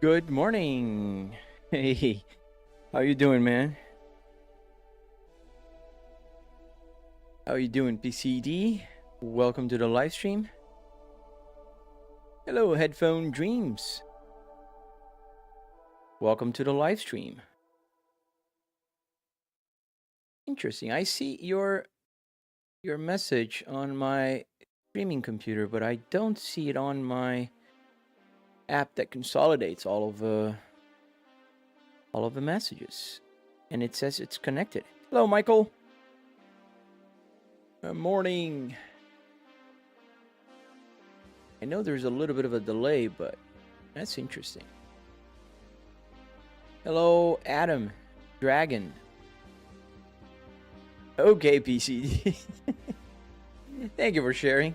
Good morning. Hey, how you doing, man? How you doing, PCD? Welcome to the live stream. Hello, Headphone Dreams. Welcome to the live stream. Interesting. I see your message on my streaming computer, but I don't see it on my app that consolidates all of the messages, and it says it's connected. Hello, Michael. Good morning. I know there's a little bit of a delay, but that's interesting. Hello, Adam Dragon. Okay, PCD. Thank you for sharing.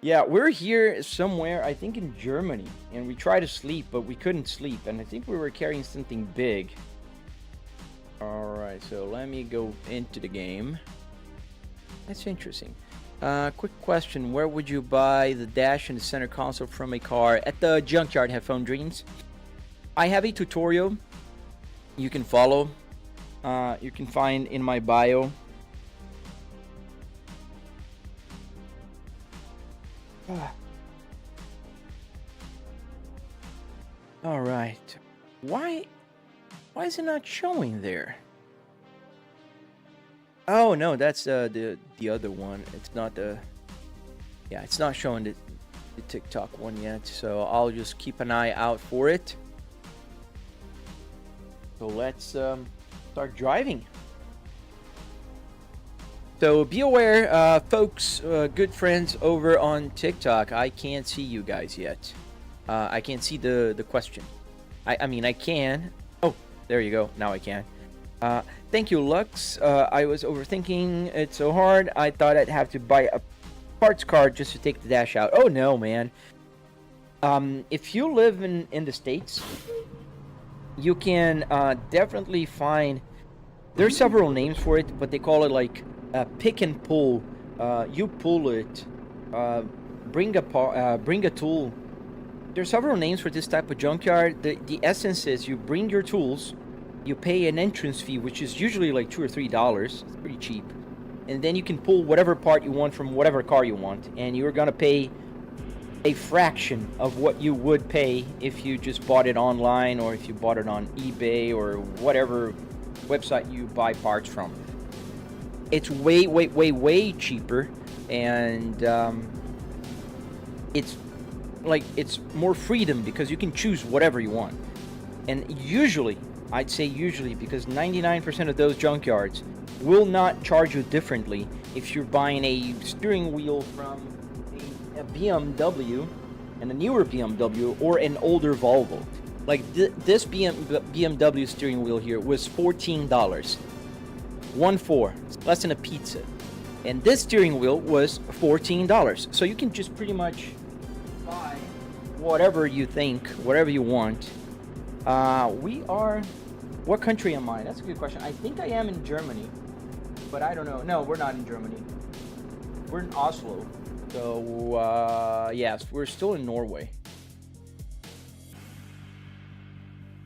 Yeah, we're here somewhere, I think in Germany, and we tried to sleep, but we couldn't sleep, and I think we were carrying something big. Alright, so let me go into the game. That's interesting. Quick question, where would you buy the dash and the center console from a car? At the Junkyard Headphone Dreams. I have a tutorial you can follow. You can find in my bio. All right. Why is it not showing there? Oh no, that's the other one. It's not the. Yeah, it's not showing the TikTok one yet. So I'll just keep an eye out for it. So let's start driving. So be aware, folks, good friends over on TikTok, I can't see you guys yet. I can't see the question. I mean, I can. Oh, there you go. Now I can. Thank you, Lux. I was overthinking it so hard, I thought I'd have to buy a parts card just to take the dash out. Oh, no, man. If you live in the States, you can definitely find... There's several names for it, but they call it like pick and pull. You pull it, bring a tool. There's several names for this type of junkyard. The essence is you bring your tools, you pay an entrance fee, which is usually like $2 or $3. It's pretty cheap, and then you can pull whatever part you want from whatever car you want, and you're gonna pay a fraction of what you would pay if you just bought it online or if you bought it on eBay or whatever website you buy parts from. It's way cheaper, and it's more freedom because you can choose whatever you want. And usually, I'd say usually, because 99% of those junkyards will not charge you differently if you're buying a steering wheel from a BMW, and a newer BMW, or an older Volvo. Like this BMW steering wheel here was $14. 1.4. It's less than a pizza. And this steering wheel was $14. So you can just pretty much buy whatever you think, whatever you want. We are... What country am I? That's a good question. I think I am in Germany, but I don't know. No, we're not in Germany. We're in Oslo. So, yes, we're still in Norway.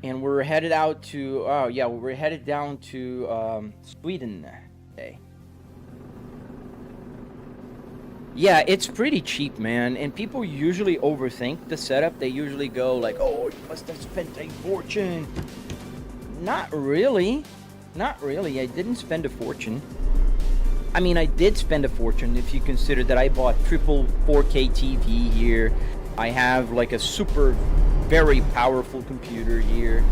And we're headed out to... Oh, yeah, we're headed down to Sweden today. Yeah, it's pretty cheap, man. And people usually overthink the setup. They usually go like, oh, you must have spent a fortune. Not really. Not really. I didn't spend a fortune. I mean, I did spend a fortune if you consider that I bought triple 4K TV here. I have like a super, very powerful computer here.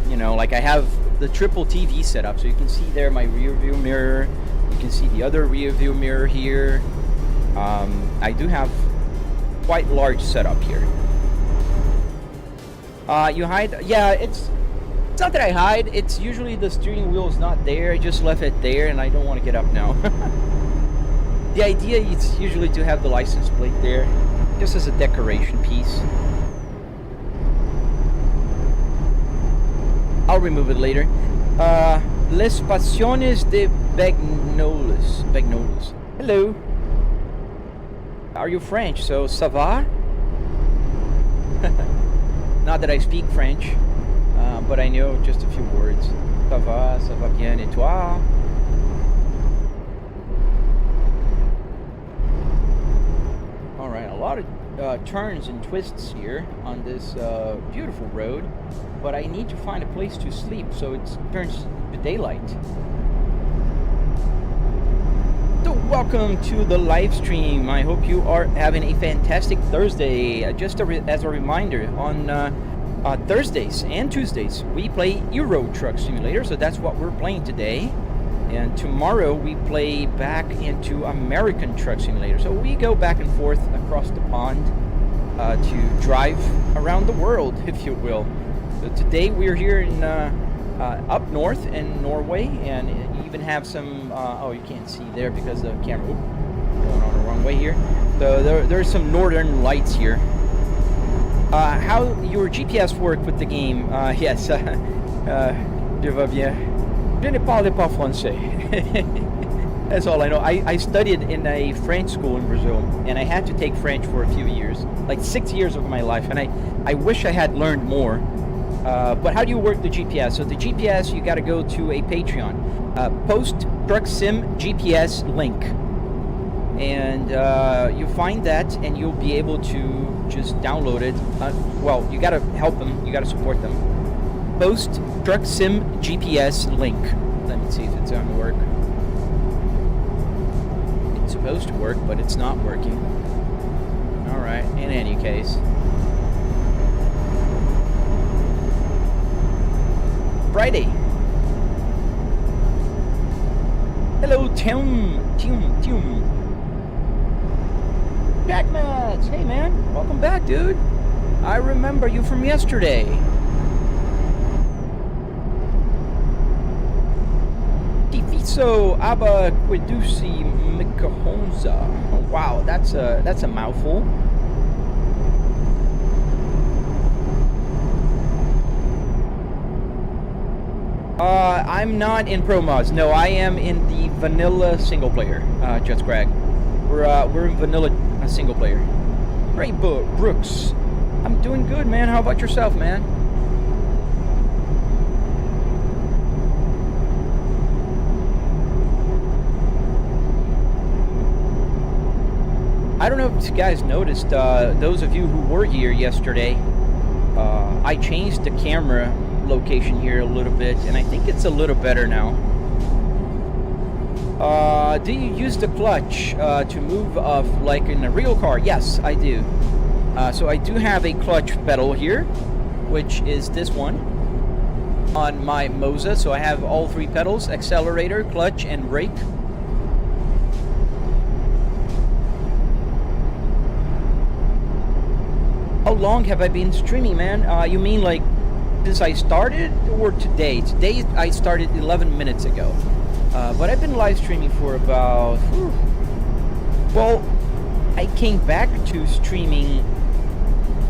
You know, like I have the triple TV setup, so you can see there my rear view mirror. You can see the other rear view mirror here. I do have quite large setup here. You hide? Yeah, it's not that I hide. It's usually the steering wheel is not there. I just left it there, and I don't want to get up now. The idea is usually to have the license plate there, just as a decoration piece. I'll remove it later. Les Pasiones de Bagnoles. Hello. Are you French? So, ça va? Not that I speak French, but I know just a few words. Ça va bien, et toi? Alright, a lot of turns and twists here on this beautiful road, but I need to find a place to sleep, so it turns to daylight. So welcome to the live stream. I hope you are having a fantastic Thursday. Just as a reminder, on Thursdays and Tuesdays we play Euro Truck Simulator, so that's what we're playing today. And tomorrow we play back into American Truck Simulator. So we go back and forth across the pond to drive around the world, if you will. So today we're here in up north in Norway, and you even have some oh, you can't see there because the camera going on the wrong way here. So there's some northern lights here. How your GPS work with the game? Yes, je va bien. Je ne parle pas français. That's all I know. I studied in a French school in Brazil, and I had to take French for a few years, like 6 years of my life, and I wish I had learned more. But how do you work the GPS? So the GPS, you got to go to a Patreon. Post Truck Sim GPS link. And you find that, and you'll be able to just download it. Well, you got to help them. You got to support them. Post Truck Sim GPS link. Let me see if it's going to work. It's supposed to work, but it's not working. All right. In any case. Friday. Hello, Tim. Jack Mats. Hey, man. Welcome back, dude. I remember you from yesterday. Difiso Aba Quidusi Mikahonza. Oh, wow, that's a mouthful. I'm not in Pro Mods. No, I am in the vanilla single player, Jets Crag. We're in vanilla single player. Ray Brooks. I'm doing good, man. How about yourself, man? I don't know if you guys noticed, those of you who were here yesterday, I changed the camera location here a little bit, and I think it's a little better now. Do you use the clutch to move like in a real car? Yes, I do. So I do have a clutch pedal here, which is this one on my Moza. So I have all three pedals: accelerator, clutch, and brake. How long have I been streaming, man? You mean like since I started, or today. Today I started 11 minutes ago. But I've been live streaming for about, well, I came back to streaming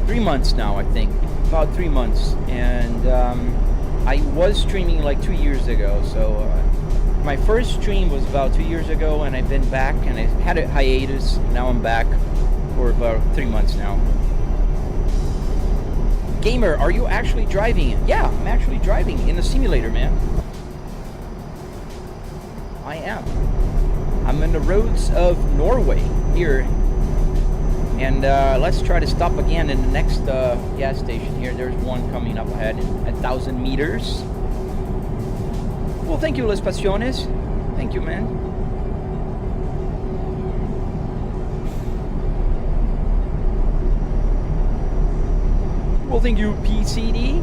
3 months now, I think. About 3 months. And I was streaming like 2 years ago. So my first stream was about 2 years ago, and I've been back, and I had a hiatus. Now I'm back for about 3 months now. Gamer, are you actually driving? Yeah, I'm actually driving in a simulator, man. I am. I'm in the roads of Norway here. And let's try to stop again in the next gas station here. There's one coming up ahead at 1,000 meters. Well, thank you, Las Pasiones. Thank you, man. Well, thank you, PCD.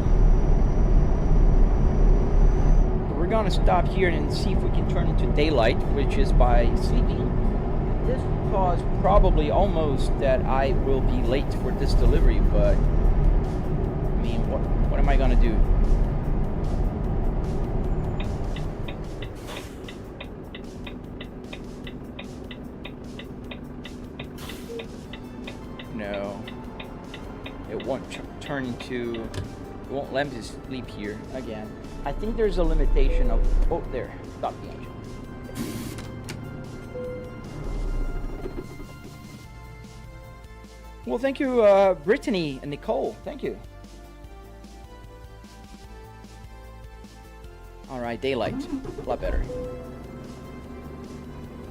We're gonna stop here and see if we can turn into daylight, which is by sleeping. This will cause probably almost that I will be late for this delivery, but I mean, what am I gonna do? No, it won't turn to. It won't let me sleep here again. I think there's a limitation of. Oh, there. Stop the engine. Well, thank you, Brittany and Nicole. Thank you. All right, daylight. A lot better.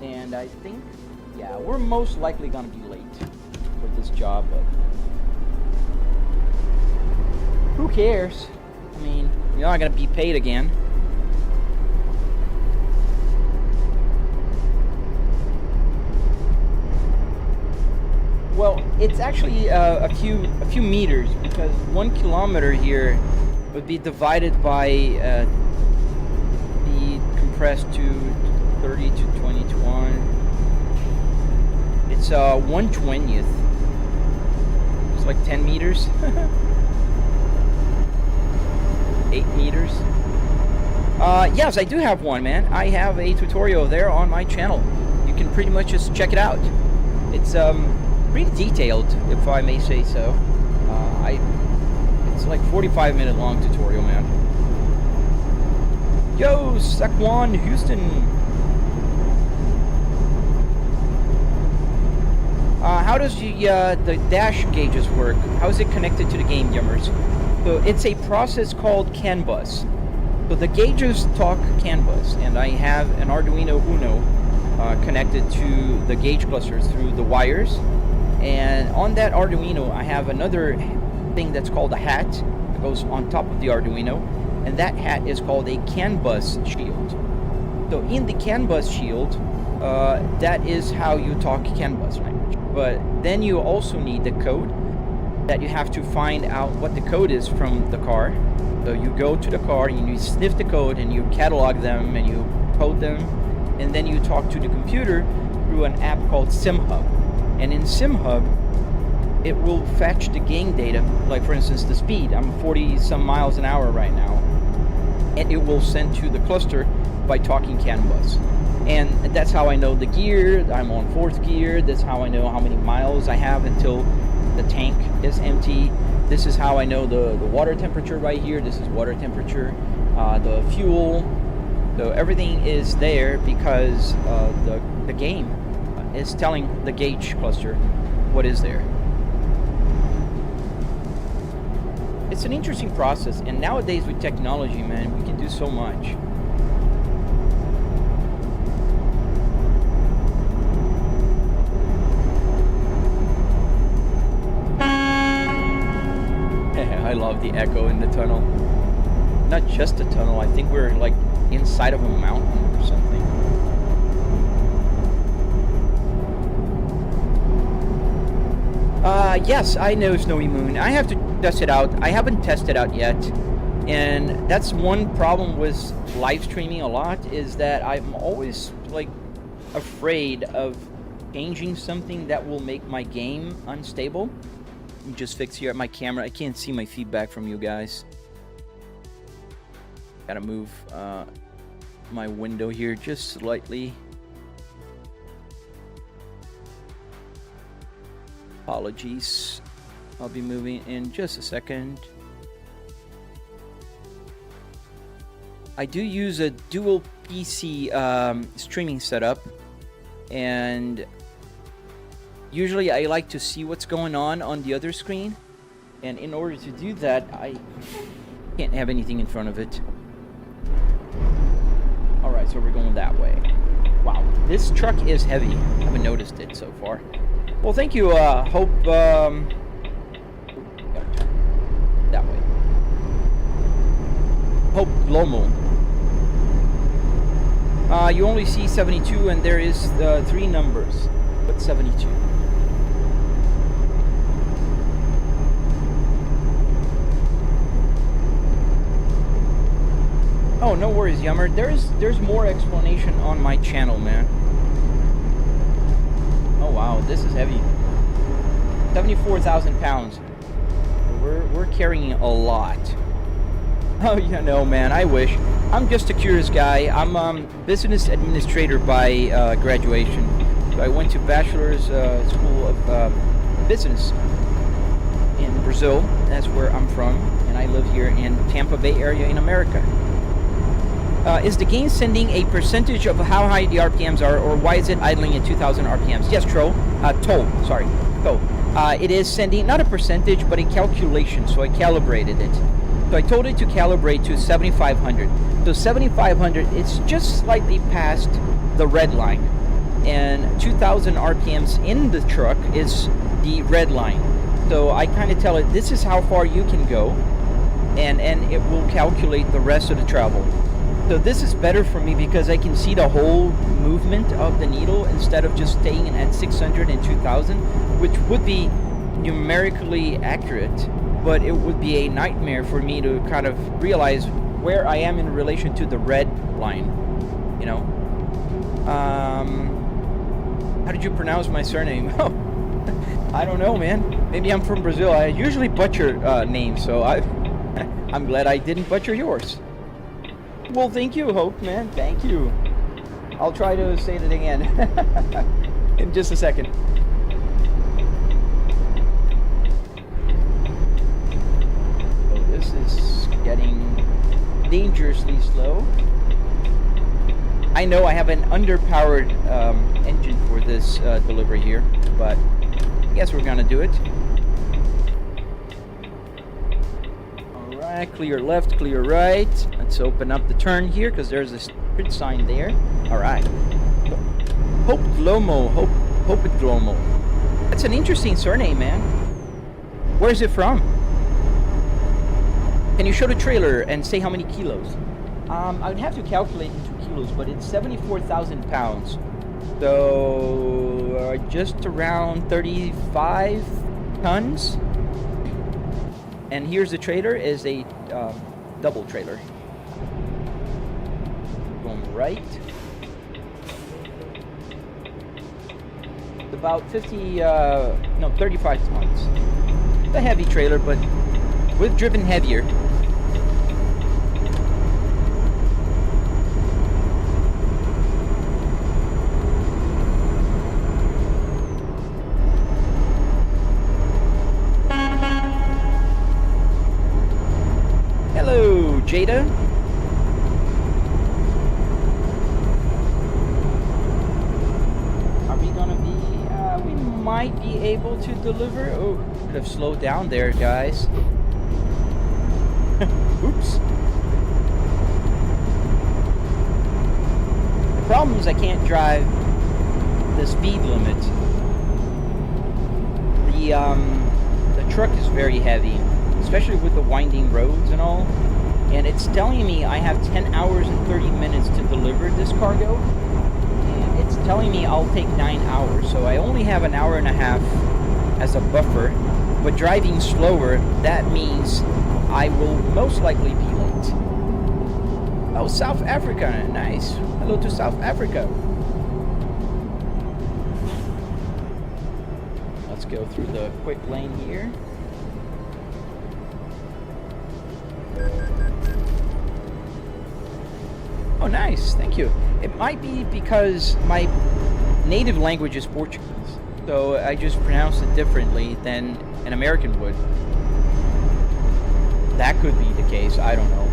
And I think, yeah, we're most likely gonna be late for this job, but who cares? I mean, you're not gonna be paid again. Well, it's actually a few meters, because 1 kilometer here would be divided by the compressed to 30 to 20 to 1. It's 1/20th. It's like 10 meters. 8 meters. Yes, I do have one, man. I have a tutorial there on my channel. You can pretty much just check it out. It's pretty detailed, if I may say so. It's like 45-minute long tutorial, man. Yo, Saquon Houston. How does the dash gauges work? How is it connected to the game, Yummers? So it's a process called CAN bus. So the gauges talk CAN bus, and I have an Arduino Uno connected to the gauge clusters through the wires. And on that Arduino, I have another thing that's called a hat that goes on top of the Arduino, and that hat is called a CAN bus shield. So in the CAN bus shield, that is how you talk CAN bus language. But then you also need the code that you have to find out what the code is from the car. So you go to the car and you sniff the code and you catalog them and you code them, and then you talk to the computer through an app called SimHub. And in SimHub, it will fetch the game data, like for instance the speed. I'm 40 some miles an hour right now, and it will send to the cluster by talking CAN bus. And that's how I know the gear. I'm on 4th gear. That's how I know how many miles I have until the tank is empty. This is how I know the water temperature right here. This is water temperature, the fuel. So everything is there because the game is telling the gauge cluster what is there. It's an interesting process, and nowadays with technology, man, we can do so much. I love the echo in the tunnel. Not just a tunnel, I think we're like inside of a mountain or something. Yes, I know Snowy Moon. I have to test it out. I haven't tested out yet. And that's one problem with live streaming a lot, is that I'm always like afraid of changing something that will make my game unstable. Let me just fix here at my camera. I can't see my feedback from you guys. Gotta move my window here just slightly. Apologies. I'll be moving in just a second. I do use a dual PC streaming setup, and usually I like to see what's going on the other screen, and in order to do that I can't have anything in front of it. Alright, so we're going that way. Wow, this truck is heavy. I haven't noticed it so far. Well, thank you, Hope, that way. Hope Lomo. You only see 72 and there is 3 numbers. What's 72? Oh, no worries, Yummer. There's more explanation on my channel, man. Oh wow, this is heavy. 74,000 pounds. We're carrying a lot. Oh, you know, man, I wish. I'm just a curious guy. I'm business administrator by graduation. So I went to bachelor's school of business in Brazil. That's where I'm from, and I live here in Tampa Bay area in America. Is the game sending a percentage of how high the RPMs are, or why is it idling at 2,000 RPMs? Yes, Toll. It is sending, not a percentage, but a calculation, so I calibrated it. So I told it to calibrate to 7,500. So 7,500, it's just slightly past the red line. And 2,000 RPMs in the truck is the red line. So I kind of tell it, this is how far you can go, and it will calculate the rest of the travel. So this is better for me because I can see the whole movement of the needle instead of just staying at 600 and 2000, which would be numerically accurate, but it would be a nightmare for me to kind of realize where I am in relation to the red line, you know. How did you pronounce my surname? Oh, I don't know, man. Maybe I'm from Brazil. I usually butcher names, so I'm glad I didn't butcher yours. Well, thank you, Hope, man. Thank you. I'll try to say that again in just a second. Oh, this is getting dangerously slow. I know I have an underpowered engine for this delivery here, but I guess we're gonna do it. Alright, clear left, clear right. Let's open up the turn here because there's a street sign there. Alright. Hope Glomo. Hope Glomo. That's an interesting surname, man. Where is it from? Can you show the trailer and say how many kilos? I would have to calculate into kilos, but it's 74,000 pounds. So just around 35 tons. And here's the trailer, is a double trailer. Going right. About 35 tons. It's a heavy trailer, but we've driven heavier. Hello, Jada. Are we gonna be, we might be able to deliver. Oh, could have slowed down there, guys. Oops. The problem is I can't drive the speed limit. The truck is very heavy, especially with the winding roads and all, and it's telling me I have 10 hours and 30 minutes to deliver this cargo, and it's telling me I'll take 9 hours, so I only have an hour and a half as a buffer, but driving slower, that means I will most likely be late. Oh, South Africa, nice. Hello to South Africa. Let's go through the quick lane here. Oh, nice. Thank you. It might be because my native language is Portuguese, so I just pronounce it differently than an American would. That could be the case. I don't know.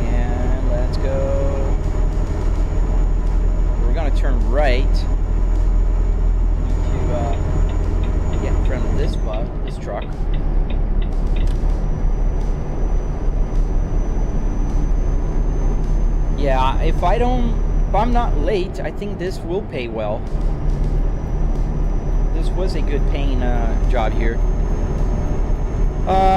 And let's go. We're gonna turn right. To get in front of this truck. Yeah, if I'm not late, I think this will pay well. This was a good paying job here.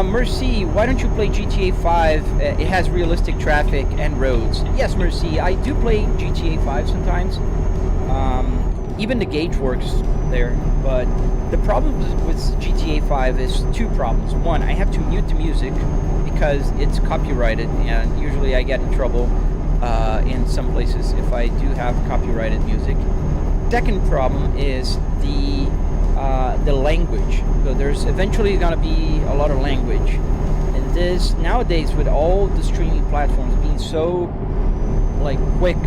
Mercy, why don't you play GTA 5? It has realistic traffic and roads. Yes, Mercy, I do play GTA 5 sometimes. Even the gauge works there, but the problem with GTA 5 is two problems. One, I have to mute the music because it's copyrighted, and usually I get in trouble in some places if I do have copyrighted music. Second problem is the language. So there's eventually gonna be a lot of language, and this nowadays with all the streaming platforms being so like quick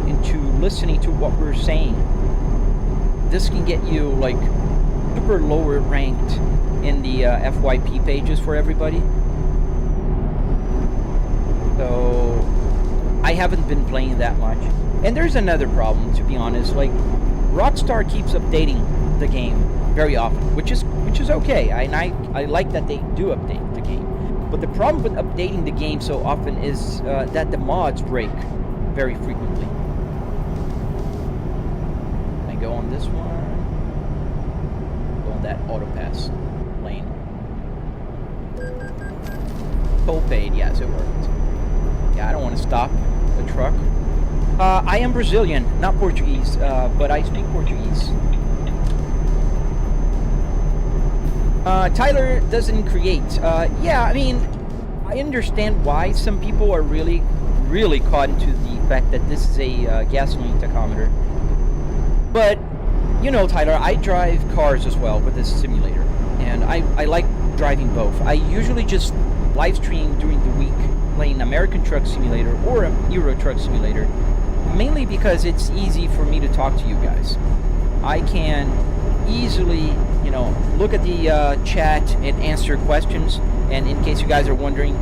into listening to what we're saying, this can get you like super lower ranked in the FYP pages for everybody. So I haven't been playing that much. And there's another problem, to be honest. Like, Rockstar keeps updating the game very often, which is okay. I like that they do update the game. But the problem with updating the game so often is that the mods break very frequently. I go on this one. Go on that auto pass lane. Toll paid, yes, it worked. Yeah, I don't want to stop the truck. I am Brazilian, not Portuguese, but I speak Portuguese. Tyler doesn't create. Yeah, I mean, I understand why some people are really caught into the fact that this is a gasoline tachometer. But, you know, Tyler, I drive cars as well with this simulator, and I like driving both. I usually just live stream during the week playing American Truck Simulator or a Euro Truck Simulator, mainly because it's easy for me to talk to you guys. I can easily, you know, look at the chat and answer questions, and in case you guys are wondering,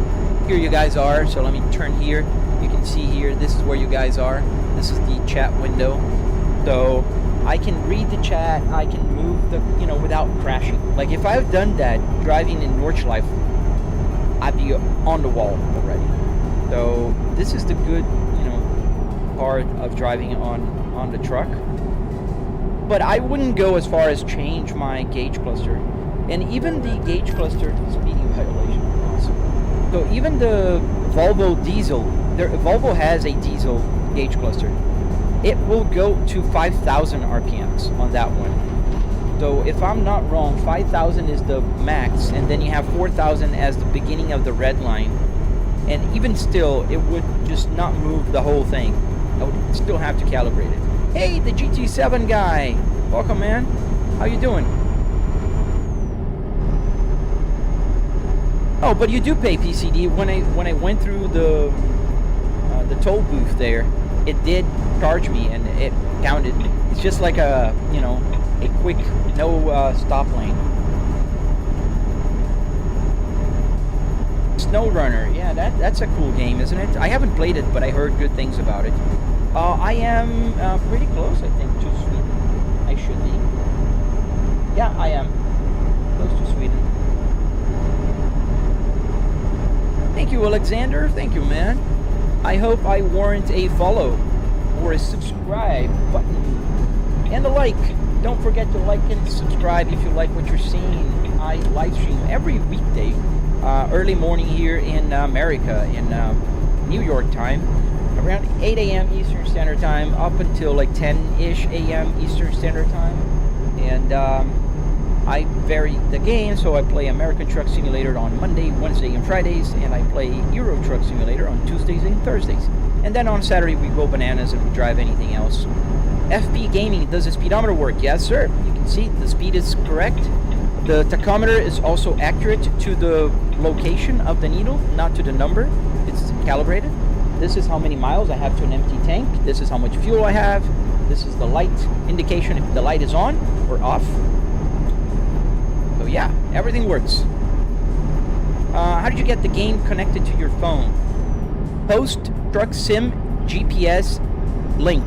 here you guys are. So let me turn here. You can see here, this is where you guys are. This is the chat window. So I can read the chat, I can move the, you know, without crashing. Like if I've done that driving in Nordschleife, I'd be on the wall already. So this is the good, you know, part of driving on the truck. But I wouldn't go as far as change my gauge cluster. And even the gauge cluster, speeding violation. Awesome. So even the Volvo diesel, Volvo has a diesel gauge cluster. It will go to 5,000 RPMs on that one. So if I'm not wrong, 5,000 is the max, and then you have 4,000 as the beginning of the red line. And even still, it would just not move the whole thing. I would still have to calibrate it. Hey, the GT7 guy! Welcome, man. How you doing? Oh, but you do pay PCD. When I went through the toll booth there, it did charge me, and it counted. It's just like a, you know, a quick no stop lane. SnowRunner, yeah, that's a cool game, isn't it? I haven't played it, but I heard good things about it. I am pretty close, I think, to Sweden. I should be. Yeah, I am close to Sweden. Thank you, Alexander. Thank you, man. I hope I warrant a follow or a subscribe button and a like. Don't forget to like and subscribe if you like what you're seeing. I live stream every weekday, early morning here in America, in New York time, around 8 a.m. Eastern Standard Time up until like 10-ish a.m. Eastern Standard Time. And I vary the game, so I play American Truck Simulator on Monday, Wednesday, and Fridays, and I play Euro Truck Simulator on Tuesdays and Thursdays. And then on Saturday we go bananas and we drive anything else. FB Gaming, does the speedometer work? Yes, sir. You can see the speed is correct. The tachometer is also accurate to the location of the needle, not to the number. It's calibrated. This is how many miles I have to an empty tank. This is how much fuel I have. This is the light indication if the light is on or off. So yeah, everything works. How did you get the game connected to your phone? Post Truck Sim GPS link.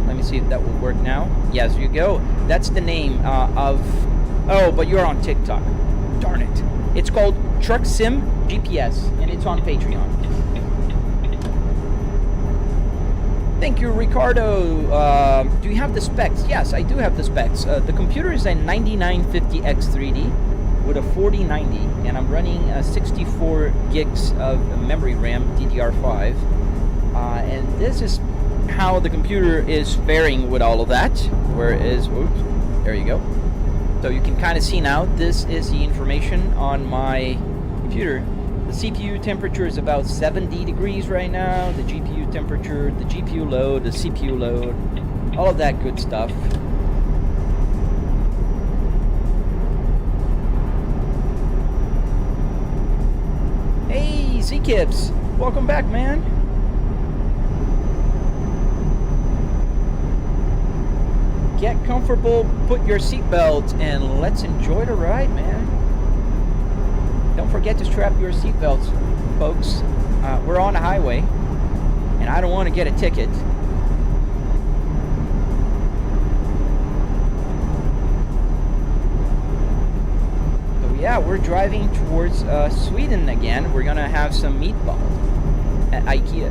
Let me see if that will work now. Yes, there you go. That's the name of... Oh, but you're on TikTok. Darn it. It's called Truck Sim GPS, and it's on Patreon. Thank you, Ricardo. Do you have the specs? Yes, I do have the specs. The computer is a 9950X3D with a 4090, and I'm running 64 gigs of memory RAM, DDR5. And this is how the computer is faring with all of that. Where is... Oops, there you go. So you can kind of see now, this is the information on my computer. The CPU temperature is about 70 degrees right now. The GPU temperature, the GPU load, the CPU load, all of that good stuff. Hey, Z-Kips, welcome back, man. Get comfortable, put your seatbelt, and let's enjoy the ride, man. Don't forget to strap your seatbelts, folks. We're on the highway, and I don't want to get a ticket. So yeah, we're driving towards Sweden again. We're gonna have some meatballs at IKEA.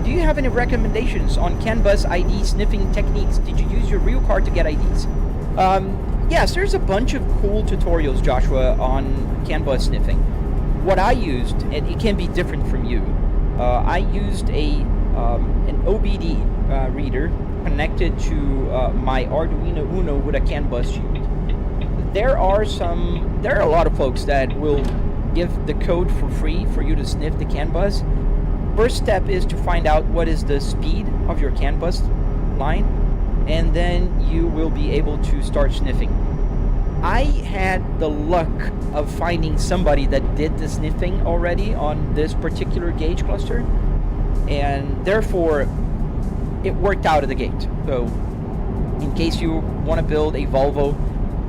Do you have any recommendations on CAN bus ID sniffing techniques? Did you use your real car to get IDs? Yes, there's a bunch of cool tutorials, Joshua, on CAN bus sniffing. What I used, and it can be different from you, I used an OBD reader connected to my Arduino Uno with a CAN bus shield. There are a lot of folks that will give the code for free for you to sniff the CAN bus. First step is to find out what is the speed of your CAN bus line, and then you will be able to start sniffing. I had the luck of finding somebody that did the sniffing already on this particular gauge cluster, and therefore it worked out of the gate. So in case you want to build a Volvo,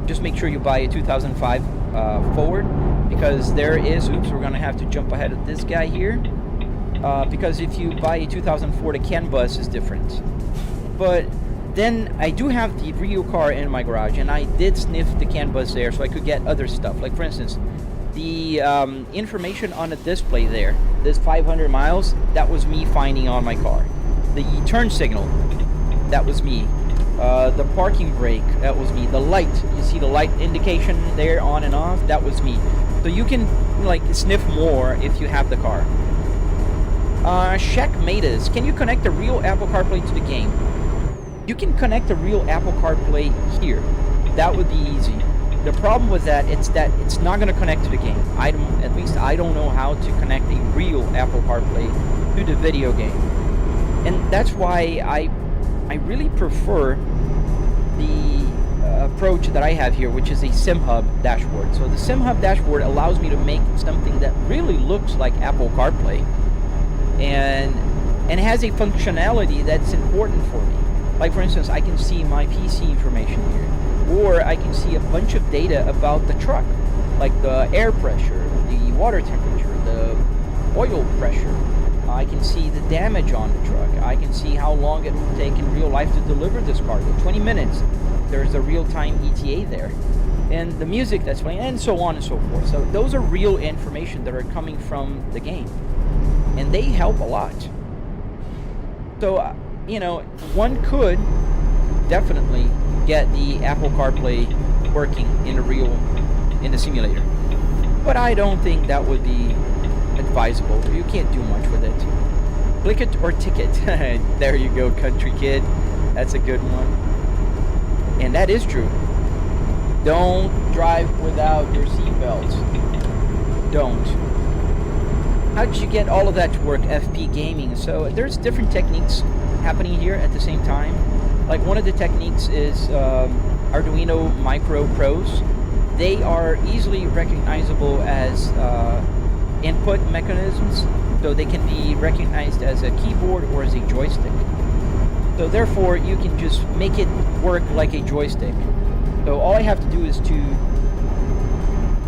just make sure you buy a 2005 Forward, because there is, oops, we're going to have to jump ahead of this guy here. Because if you buy a 2004, the CAN bus is different. But then I do have the real car in my garage, and I did sniff the CAN bus there, so I could get other stuff. Like, for instance, the information on the display there, this 500 miles, that was me finding on my car. The turn signal, that was me. The parking brake, that was me. The light, you see the light indication there on and off, that was me. So you can like sniff more if you have the car. Shaq Matas, can you connect a real Apple CarPlay to the game? You can connect a real Apple CarPlay here. That would be easy. The problem with that, it's not going to connect to the game. At least I don't know how to connect a real Apple CarPlay to the video game. And that's why I really prefer the approach that I have here, which is a SimHub dashboard. So the SimHub dashboard allows me to make something that really looks like Apple CarPlay, and has a functionality that's important for me. Like, for instance, I can see my PC information here, or I can see a bunch of data about the truck, like the air pressure, the water temperature, the oil pressure. I can see the damage on the truck. I can see how long it will take in real life to deliver this cargo. 20 minutes. There's a real-time ETA there. And the music that's playing, and so on and so forth. So those are real information that are coming from the game. And they help a lot. So, you know, one could definitely get the Apple CarPlay working in the simulator. But I don't think that would be advisable. You can't do much with it. Click it or ticket. There you go, country kid. That's a good one. And that is true. Don't drive without your seatbelts. Don't. how did you get all of that to work, FP Gaming? So there's different techniques happening here at the same time. Like one of the techniques is Arduino Micro Pros. They are easily recognizable as input mechanisms, so they can be recognized as a keyboard or as a joystick. So therefore, you can just make it work like a joystick. So all I have to do is to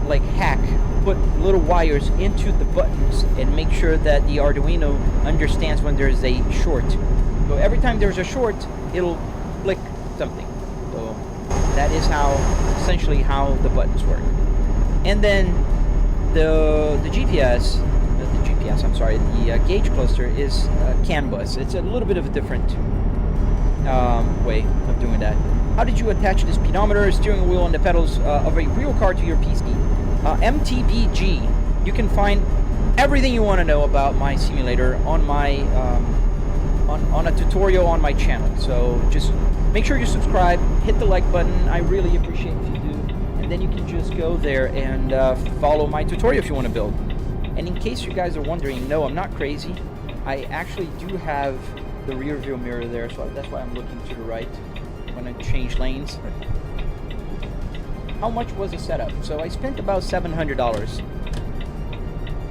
like put little wires into the buttons and make sure that the Arduino understands when there's a short. So every time there's a short, it'll flick something. So that is essentially how the buttons work. And then the GPS, the gauge cluster is CAN bus. It's a little bit of a different way of doing that. How did you attach the speedometer, steering wheel, and the pedals of a real car to your PC? MTBG. You can find everything you want to know about my simulator on my on a tutorial on my channel. So just make sure you subscribe, hit the like button. I really appreciate if you do, and then you can just go there and follow my tutorial if you want to build. And in case you guys are wondering, no, I'm not crazy. I actually do have the rear view mirror there, so that's why I'm looking to the right when I change lanes. How much was the setup? So I spent about $700.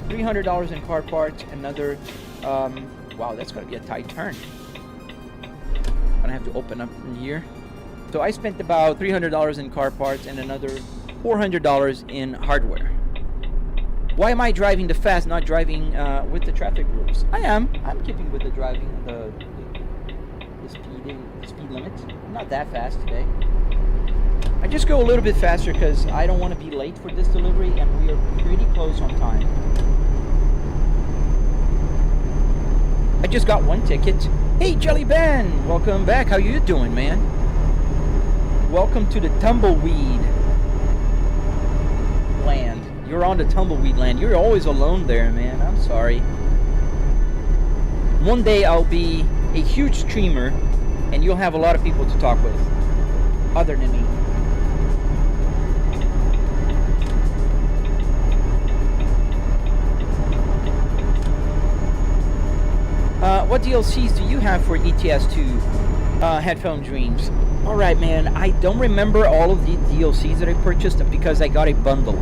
$300 in car parts, another, wow, that's gonna be a tight turn. I'm gonna have to open up from here. So I spent about $300 in car parts and another $400 in hardware. Why am I driving the fast, not driving with the traffic rules? I'm keeping with the driving, the speed limit. I'm not that fast today. I just go a little bit faster because I don't want to be late for this delivery, and we are pretty close on time. I just got one ticket. Hey, Jelly Ben! Welcome back. How you doing, man? Welcome to the Tumbleweed land. You're on the Tumbleweed land. You're always alone there, man. I'm sorry. One day I'll be a huge streamer, and you'll have a lot of people to talk with, other than me. What DLCs do you have for ETS 2 Headphone Dreams? Alright, man, I don't remember all of the DLCs that I purchased because I got a bundle.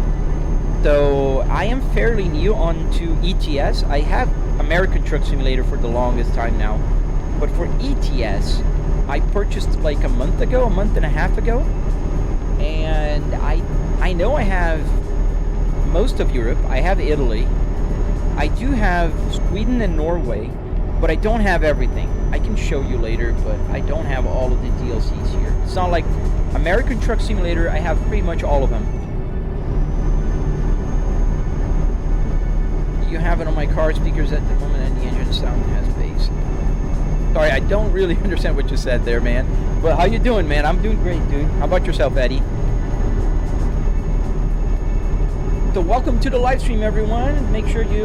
So I am fairly new onto ETS. I have American Truck Simulator for the longest time now. But for ETS, I purchased like a month and a half ago. And I know I have most of Europe. I have Italy. I do have Sweden and Norway. But I don't have everything. I can show you later, but I don't have all of the DLCs here. It's not like American Truck Simulator, I have pretty much all of them. You have it on my car speakers at the moment, and the engine sound has bass. Sorry, I don't really understand what you said there, man. But how you doing, man? I'm doing great, dude. How about yourself, Eddie? So welcome to the live stream, everyone. Make sure you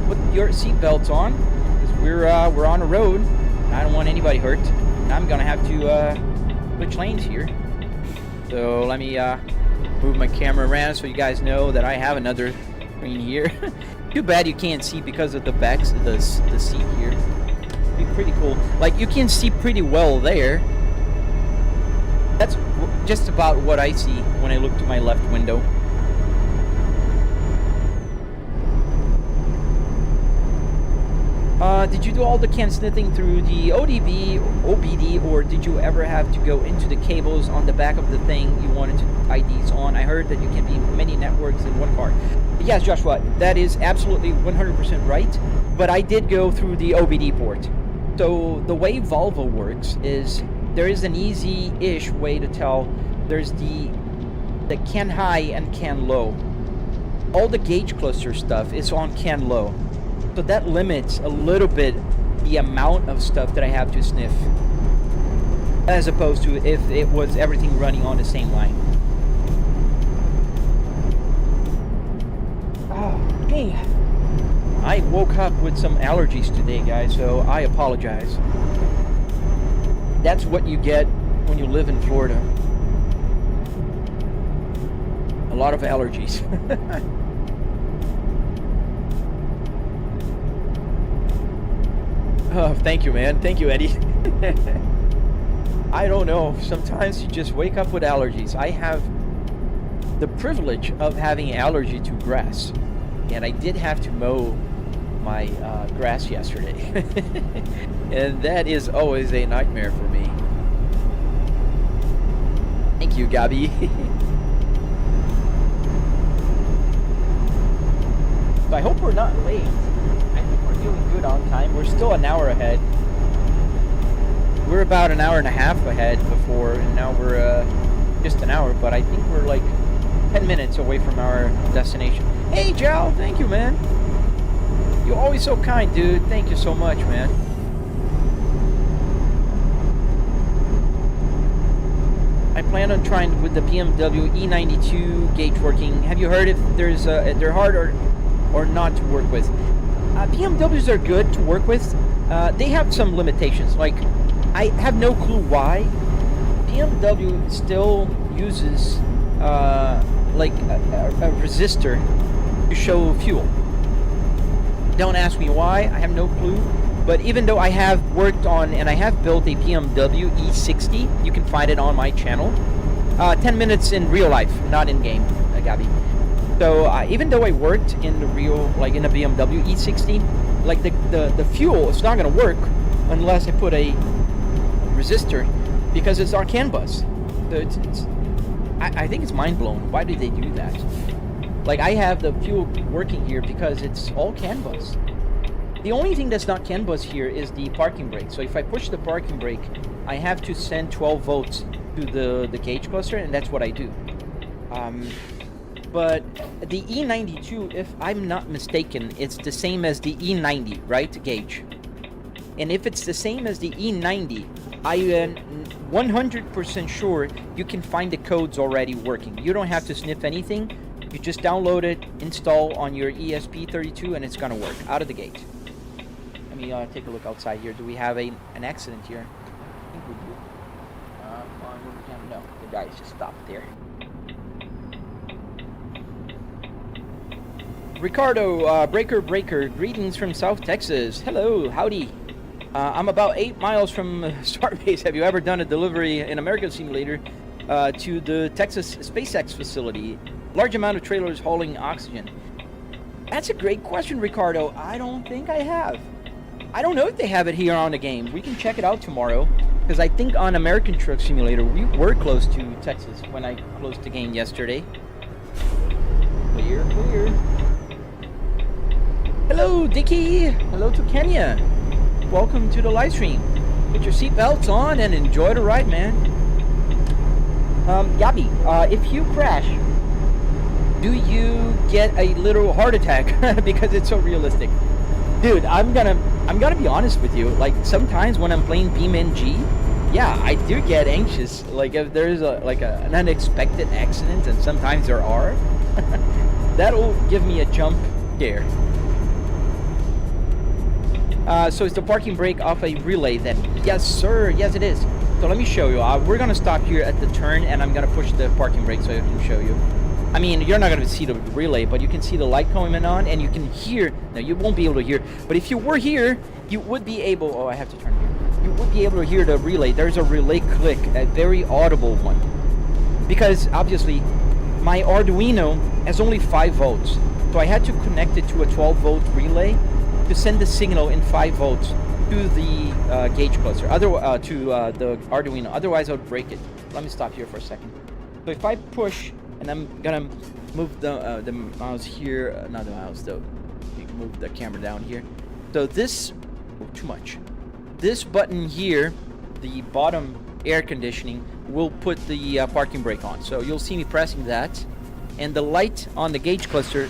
put your seatbelts on, because we're on a road, and I don't want anybody hurt. I'm gonna have to switch lanes here. So let me move my camera around so you guys know that I have another screen here. Too bad you can't see because of the backs of the seat here. It'd be pretty cool. Like, you can see pretty well there. That's just about what I see when I look to my left window. Did you do all the CAN sniffing through the OBD, or did you ever have to go into the cables on the back of the thing you wanted to IDs on? I heard that you can be many networks in one car. Yes, Joshua, that is absolutely 100% right, but I did go through the OBD port. So the way Volvo works is there is an easy-ish way to tell. There's the CAN high and CAN low. All the gauge cluster stuff is on CAN low. So that limits a little bit the amount of stuff that I have to sniff, as opposed to if it was everything running on the same line. Oh, hey. I woke up with some allergies today, guys, so I apologize. That's what you get when you live in Florida. A lot of allergies. Oh, thank you, man. Thank you, Eddie. I don't know. Sometimes you just wake up with allergies. I have the privilege of having allergy to grass, and I did have to mow my grass yesterday, and that is always a nightmare for me. Thank you, Gabi. So I hope we're not late. I think we're doing good on time. We're still an hour ahead. We're about an hour and a half ahead before, and now we're just an hour, but I think we're like 10 minutes away from our destination. Hey, Jal, thank you, man. You're always so kind, dude. Thank you so much, man. I plan on trying with the BMW E92 gauge working. Have you heard if there's they're hard or not to work with? BMWs are good to work with. They have some limitations. Like, I have no clue why BMW still uses like a resistor to show fuel. Don't ask me why. I have no clue. But even though I have worked on and I have built a BMW E60, you can find it on my channel. 10 minutes in real life, not in game, Gabi. So even though I worked in the real, like in a BMW E60, like the fuel is not going to work unless I put a resistor, because it's on CAN bus. So I think it's mind blowing. Why did they do that? Like, I have the fuel working here because it's all CAN bus. The only thing that's not CAN bus here is the parking brake. So if I push the parking brake, I have to send 12 volts to the gauge cluster, and that's what I do. But the E92, if I'm not mistaken, it's the same as the E90, right, gauge? And if it's the same as the E90, I am 100% sure you can find the codes already working. You don't have to sniff anything. You just download it, install on your ESP32, and it's gonna work out of the gate. Let me take a look outside here. Do we have an accident here? I think we do. No, the guys just stopped there. Ricardo, Breaker, greetings from South Texas. Hello, howdy. I'm about 8 miles from Starbase. Have you ever done a delivery in American Simulator to the Texas SpaceX facility? Large amount of trailers hauling oxygen. That's a great question, Ricardo. I don't think I have. I don't know if they have it here on the game. We can check it out tomorrow, because I think on American Truck Simulator we were close to Texas when I closed the game yesterday. Clear. Hello, Dickie. Hello to Kenya. Welcome to the live stream. Put your seatbelts on and enjoy the ride, man. Gabi, if you crash, do you get a little heart attack because it's so realistic? Dude, I'm gonna be honest with you. Like, sometimes when I'm playing BeamNG, yeah, I do get anxious. Like, if there's an unexpected accident, and sometimes there are, that'll give me a jump scare. So is the parking brake off a relay then? Yes, sir. Yes, it is. So let me show you. We're gonna stop here at the turn, and I'm gonna push the parking brake so I can show you. I mean, you're not gonna see the relay, but you can see the light coming on, and you can hear. No, you won't be able to hear. But if you were here, you would be able. Oh, I have to turn here. You would be able to hear the relay. There's a relay click, a very audible one, because obviously my Arduino has only 5 volts, so I had to connect it to a 12-volt relay to send the signal in 5 volts to the gauge cluster, to the Arduino. Otherwise, I would break it. Let me stop here for a second. So if I push, and I'm gonna move the mouse here, not the mouse though. Move the camera down here. So this, too much. This button here, the bottom air conditioning, will put the parking brake on. So you'll see me pressing that, and the light on the gauge cluster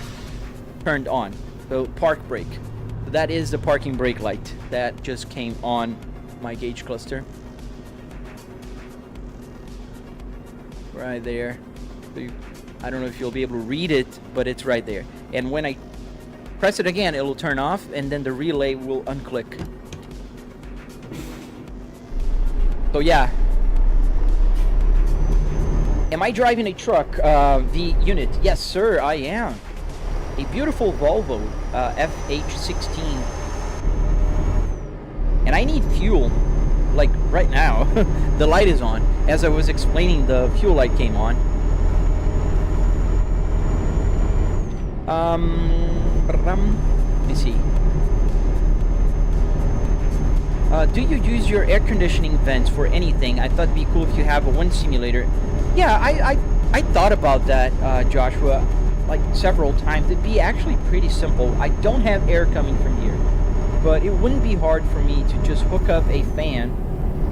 turned on. So park brake. That is the parking brake light that just came on my gauge cluster. Right there. So I don't know if you'll be able to read it, but it's right there. And when I press it again, it'll turn off, and then the relay will unclick. So yeah. Am I driving a truck, the unit? Yes, sir, I am. A beautiful Volvo FH16. I need fuel, like right now. The light is on. As I was explaining, the fuel light came on. Let me see. Do you use your air conditioning vents for anything? I thought it'd be cool if you have a wind simulator. Yeah, I thought about that, Joshua, like several times. It'd be actually pretty simple. I don't have air coming from here, but it wouldn't be hard for me to just hook up a fan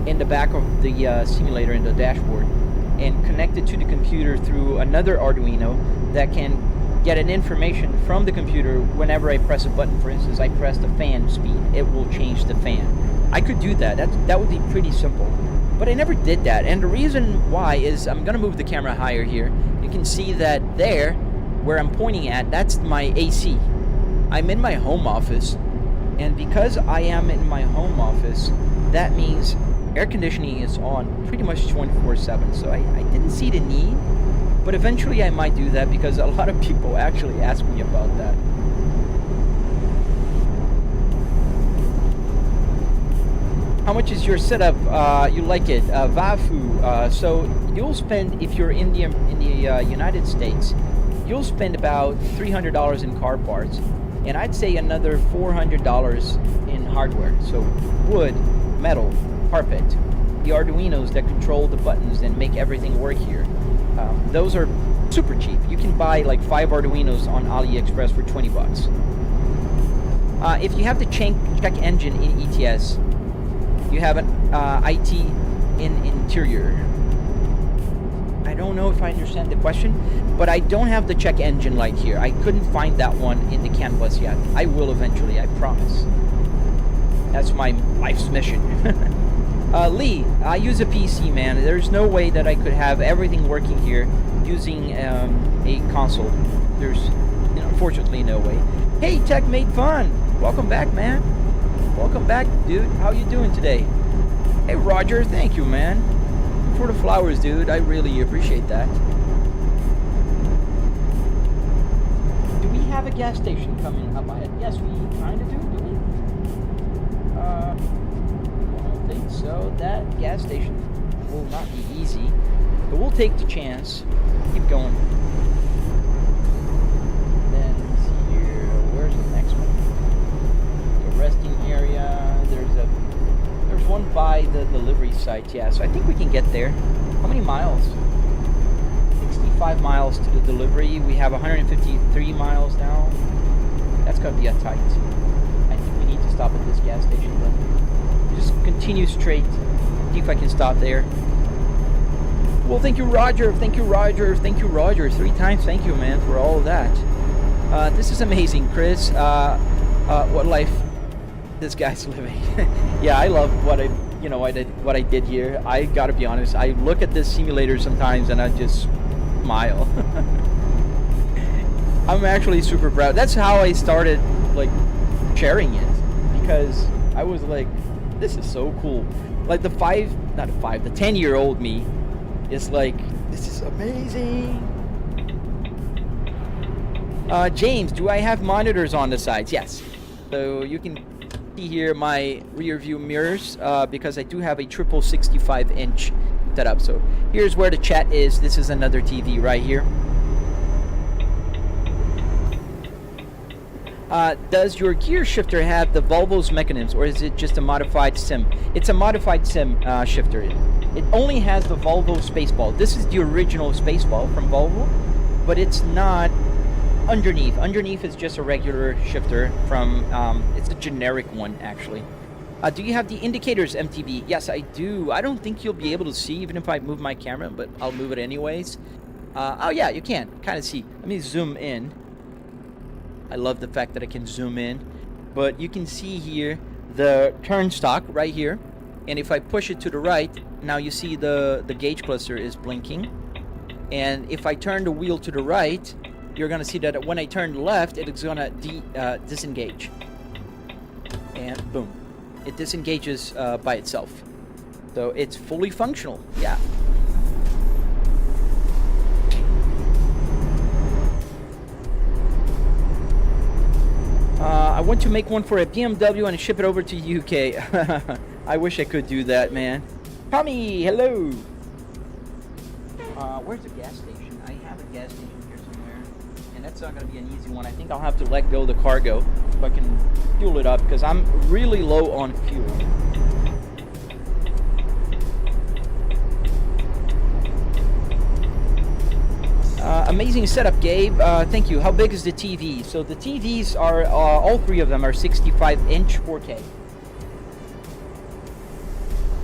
in the back of the simulator in the dashboard and connect it to the computer through another Arduino that can get an information from the computer whenever I press a button. For instance, I press the fan speed, it will change the fan. I could do that. That would be pretty simple. But I never did that. And the reason why is I'm going to move the camera higher here. You can see that there, where I'm pointing at, that's my AC. I'm in my home office. And because I am in my home office, that means air conditioning is on pretty much 24/7. So I didn't see the need. But eventually I might do that because a lot of people actually ask me about that. How much is your setup? You like it? Vafu. So you'll spend, if you're in the United States, you'll spend about $300 in car parts, and I'd say another $400 in hardware. So wood, metal, carpet, the Arduinos that control the buttons and make everything work here. Those are super cheap. You can buy like 5 Arduinos on AliExpress for 20 bucks. If you have the check engine in ETS, you have an IT in interior. I don't know if I understand the question, but I don't have the check engine light here. I couldn't find that one in the CAN bus yet. I will eventually, I promise. That's my life's mission. Lee, I use a PC, man. There's no way that I could have everything working here using a console. There's, unfortunately, no way. Hey, Tech Made Fun. Welcome back, man. Welcome back, dude. How you doing today? Hey, Roger. Thank you, man, for the flowers, dude. I really appreciate that. Do we have a gas station coming up ahead? Yes, we kind of do we? I don't think so. That gas station will not be easy, but we'll take the chance. Keep going. Then here, where's the next one? The resting area. There's one by the delivery site. Yeah, so I think we can get there. How many miles? 65 miles to the delivery. We have 153 miles now. That's gonna be a tight. I think we need to stop at this gas station, but just continue straight. See if I can stop there. Well, thank you, Roger. Thank you, Roger. Thank you, Roger. 3 times. Thank you, man, for all of that. This is amazing, Chris. What life this guy's living. Yeah, I love what I did here. I gotta be honest. I look at this simulator sometimes and I just smile. I'm actually super proud. That's how I started like sharing it, because I was like, this is so cool. Like the 10-year-old me is like, this is amazing. James, do I have monitors on the sides? Yes. So you can see here my rear view mirrors, because I do have a triple 65-inch setup. So here's where the chat is. This is another TV right here. Does your gear shifter have the Volvo's mechanisms, or is it just a modified sim? It's a modified sim shifter. It only has the Volvo Spaceball. This is the original Spaceball from Volvo, but it's not underneath. Underneath is just a regular shifter from, it's a generic one, actually. Do you have the indicators, MTV? Yes, I do. I don't think you'll be able to see even if I move my camera, but I'll move it anyways. Oh yeah, you can kind of see. Let me zoom in. I love the fact that I can zoom in, but you can see here the turn stock right here, and if I push it to the right, now you see the gauge cluster is blinking, and if I turn the wheel to the right, you're gonna see that when I turn left, it's gonna disengage, and boom, it disengages by itself. So it's fully functional. Yeah. I want to make one for a BMW and ship it over to UK. I wish I could do that, man. Tommy, hello. Where's the gas station? I have a gas station here somewhere, and that's not going to be an easy one. I think I'll have to let go of the cargo so I can fuel it up because I'm really low on fuel. Amazing setup, Gabe. Thank you. How big is the TV? So the TVs are, all three of them are 65-inch 4K.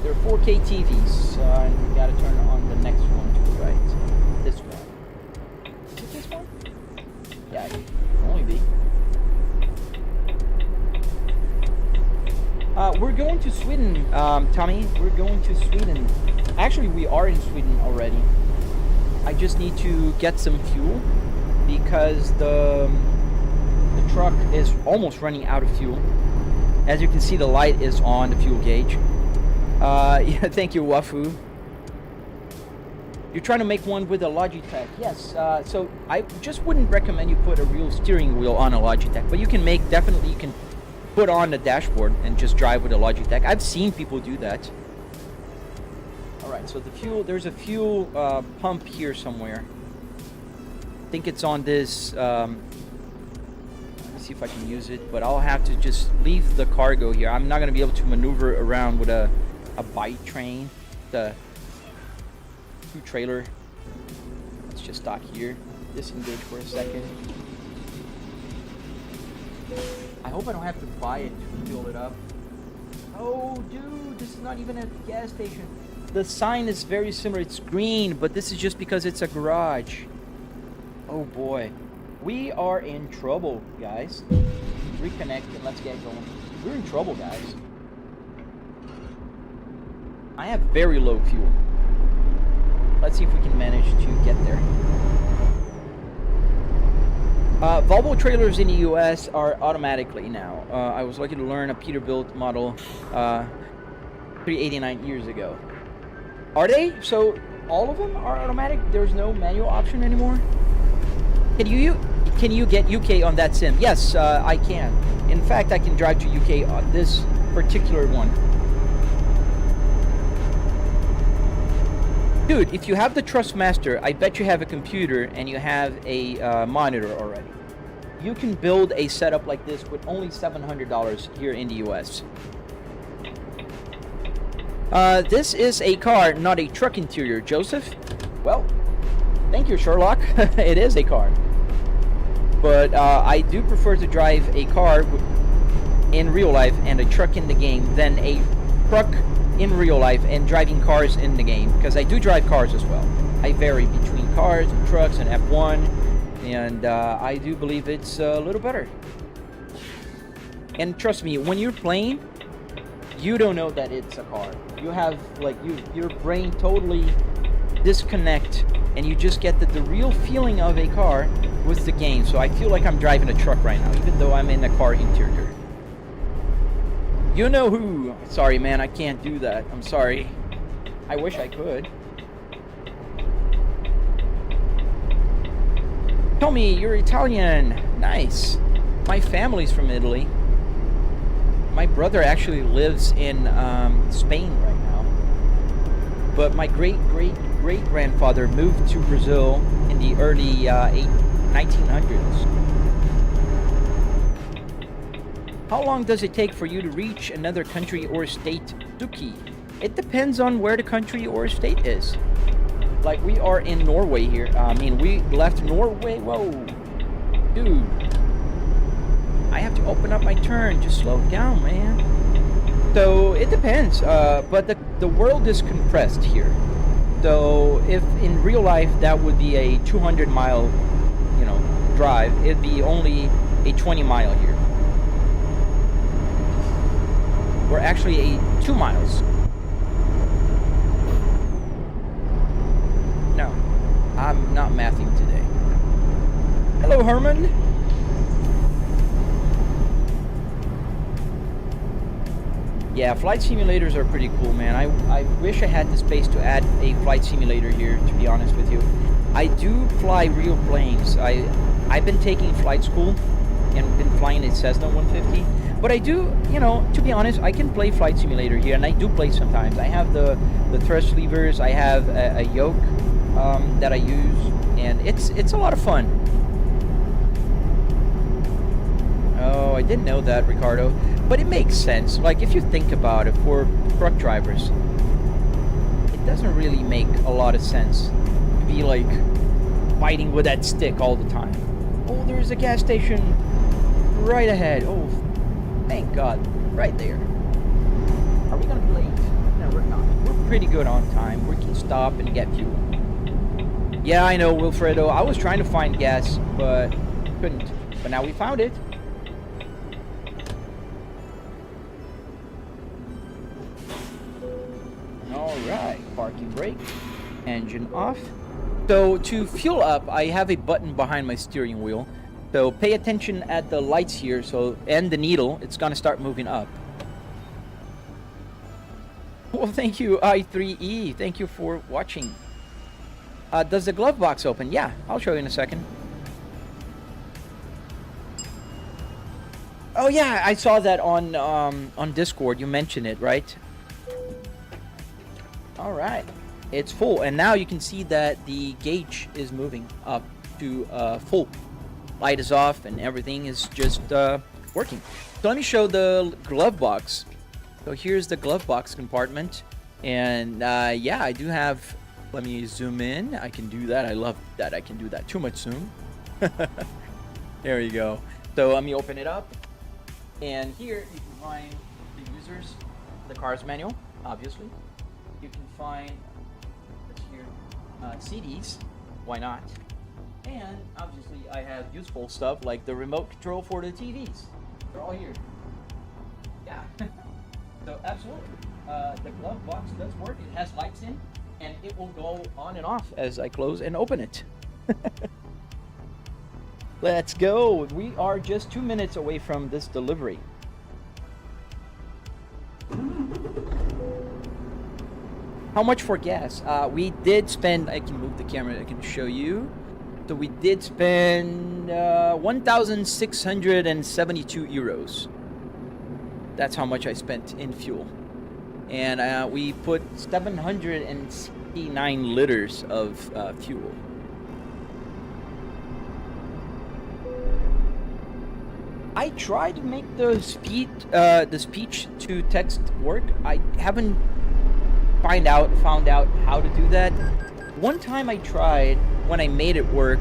They're 4K TVs. And we gotta turn on the next one to the right. This one. Is it this one? Yeah, it can only be. We're going to Sweden, Tommy. We're going to Sweden. Actually, we are in Sweden already. I just need to get some fuel because the truck is almost running out of fuel. As you can see, the light is on the fuel gauge. Yeah, thank you, Wafu. You're trying to make one with a Logitech. Yes, so I just wouldn't recommend you put a real steering wheel on a Logitech, but you can definitely you can put on the dashboard and just drive with a Logitech. I've seen people do that. Alright, so the fuel, there's a fuel pump here somewhere. I think it's on this, let me see if I can use it, but I'll have to just leave the cargo here. I'm not going to be able to maneuver around with a bike train, the trailer. Let's just dock here, disengage for a second. I hope I don't have to buy it to fuel it up. Oh, dude, this is not even a gas station. The sign is very similar. It's green, but this is just because it's a garage. Oh boy. We are in trouble, guys. Reconnect and let's get going. We're in trouble, guys. I have very low fuel. Let's see if we can manage to get there. Volvo trailers in the US are automatically now. I was lucky to learn a Peterbilt model 389 years ago. Are they? So all of them are automatic? There's no manual option anymore? Can you get UK on that sim? Yes, I can. In fact, I can drive to UK on this particular one. Dude, if you have the Trustmaster, I bet you have a computer and you have a monitor already. You can build a setup like this with only $700 here in the US. This is a car, not a truck interior, Joseph. Well, thank you, Sherlock. It is a car. But I do prefer to drive a car in real life and a truck in the game than a truck in real life and driving cars in the game, because I do drive cars as well. I vary between cars and trucks and F1, and I do believe it's a little better. And trust me, when you're playing, you don't know that it's a car. You have, like, your brain totally disconnect, and you just get the real feeling of a car with the game. So I feel like I'm driving a truck right now, even though I'm in a car interior. You know who? Sorry, man, I can't do that. I'm sorry. I wish I could. Tell me, you're Italian. Nice. My family's from Italy. My brother actually lives in Spain right now. But my great-great-great-grandfather moved to Brazil in the early 1900s. How long does it take for you to reach another country or state, Duki? It depends on where the country or state is. Like, we are in Norway here. I mean, we left Norway. Whoa. Dude. I have to open up my turn. Just slow down, man. So, it depends. But the world is compressed here. So, if in real life that would be a 200-mile, drive, it'd be only a 20-mile here. We're actually a 2 miles. No, I'm not mathing today. Hello, Herman. Yeah, flight simulators are pretty cool, man. I wish I had the space to add a flight simulator here, to be honest with you. I do fly real planes. I've been taking flight school, and been flying a Cessna 150. But I do, you know, to be honest, I can play Flight Simulator here, and I do play sometimes. I have the thrust levers, I have a yoke that I use, and it's a lot of fun. Oh, I didn't know that, Ricardo. But it makes sense. Like, if you think about it, for truck drivers, it doesn't really make a lot of sense to be, like, fighting with that stick all the time. Oh, there's a gas station right ahead. Oh, thank God. Right there. Are we gonna be late? No, we're not. We're pretty good on time. We can stop and get fuel. Yeah, I know, Wilfredo. I was trying to find gas, but couldn't. But now we found it. Alright, parking brake. Engine off. So to fuel up, I have a button behind my steering wheel. So pay attention at the lights here, and the needle, it's gonna start moving up. Well, thank you, I3E. Thank you for watching. Does the glove box open? Yeah, I'll show you in a second. Oh yeah, I saw that on Discord. You mentioned it, right? All right, it's full, and now you can see that the gauge is moving up to full. Light is off, and everything is just working. So let me show the glove box. So here's the glove box compartment, and yeah, I do have. Let me zoom in. I can do that. I love that I can do that. Too much zoom. There you go. So let me open it up, and here you can find the users, the car's manual, obviously. You can find here CDs. Why not? And obviously, I have useful stuff like the remote control for the TVs. They're all here. Yeah. So absolutely, the glove box does work. It has lights in, and it will go on and off as I close and open it. Let's go. We are just 2 minutes away from this delivery. How much for gas? We did spend, I can move the camera, I can show you. So we did spend 1,672 euros. That's how much I spent in fuel. And we put 769 liters of fuel. I tried to make the speech to text work. I haven't found out how to do that. One time I tried when I made it work,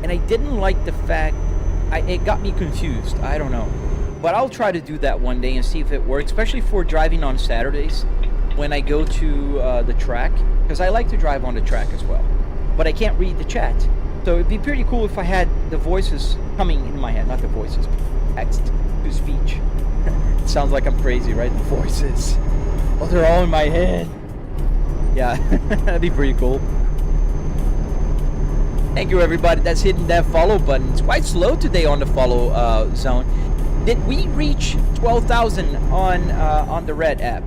and I didn't like the fact it got me confused. I don't know, but I'll try to do that one day and see if it works, especially for driving on Saturdays when I go to the track, because I like to drive on the track as well, but I can't read the chat. So it'd be pretty cool if I had the voices coming in my head, not the voices, text to speech. It sounds like I'm crazy, right? The voices. Oh, they're all in my head. Yeah, that'd be pretty cool. Thank you, everybody that's hitting that follow button. It's quite slow today on the follow zone. Did we reach 12,000 on the Red app?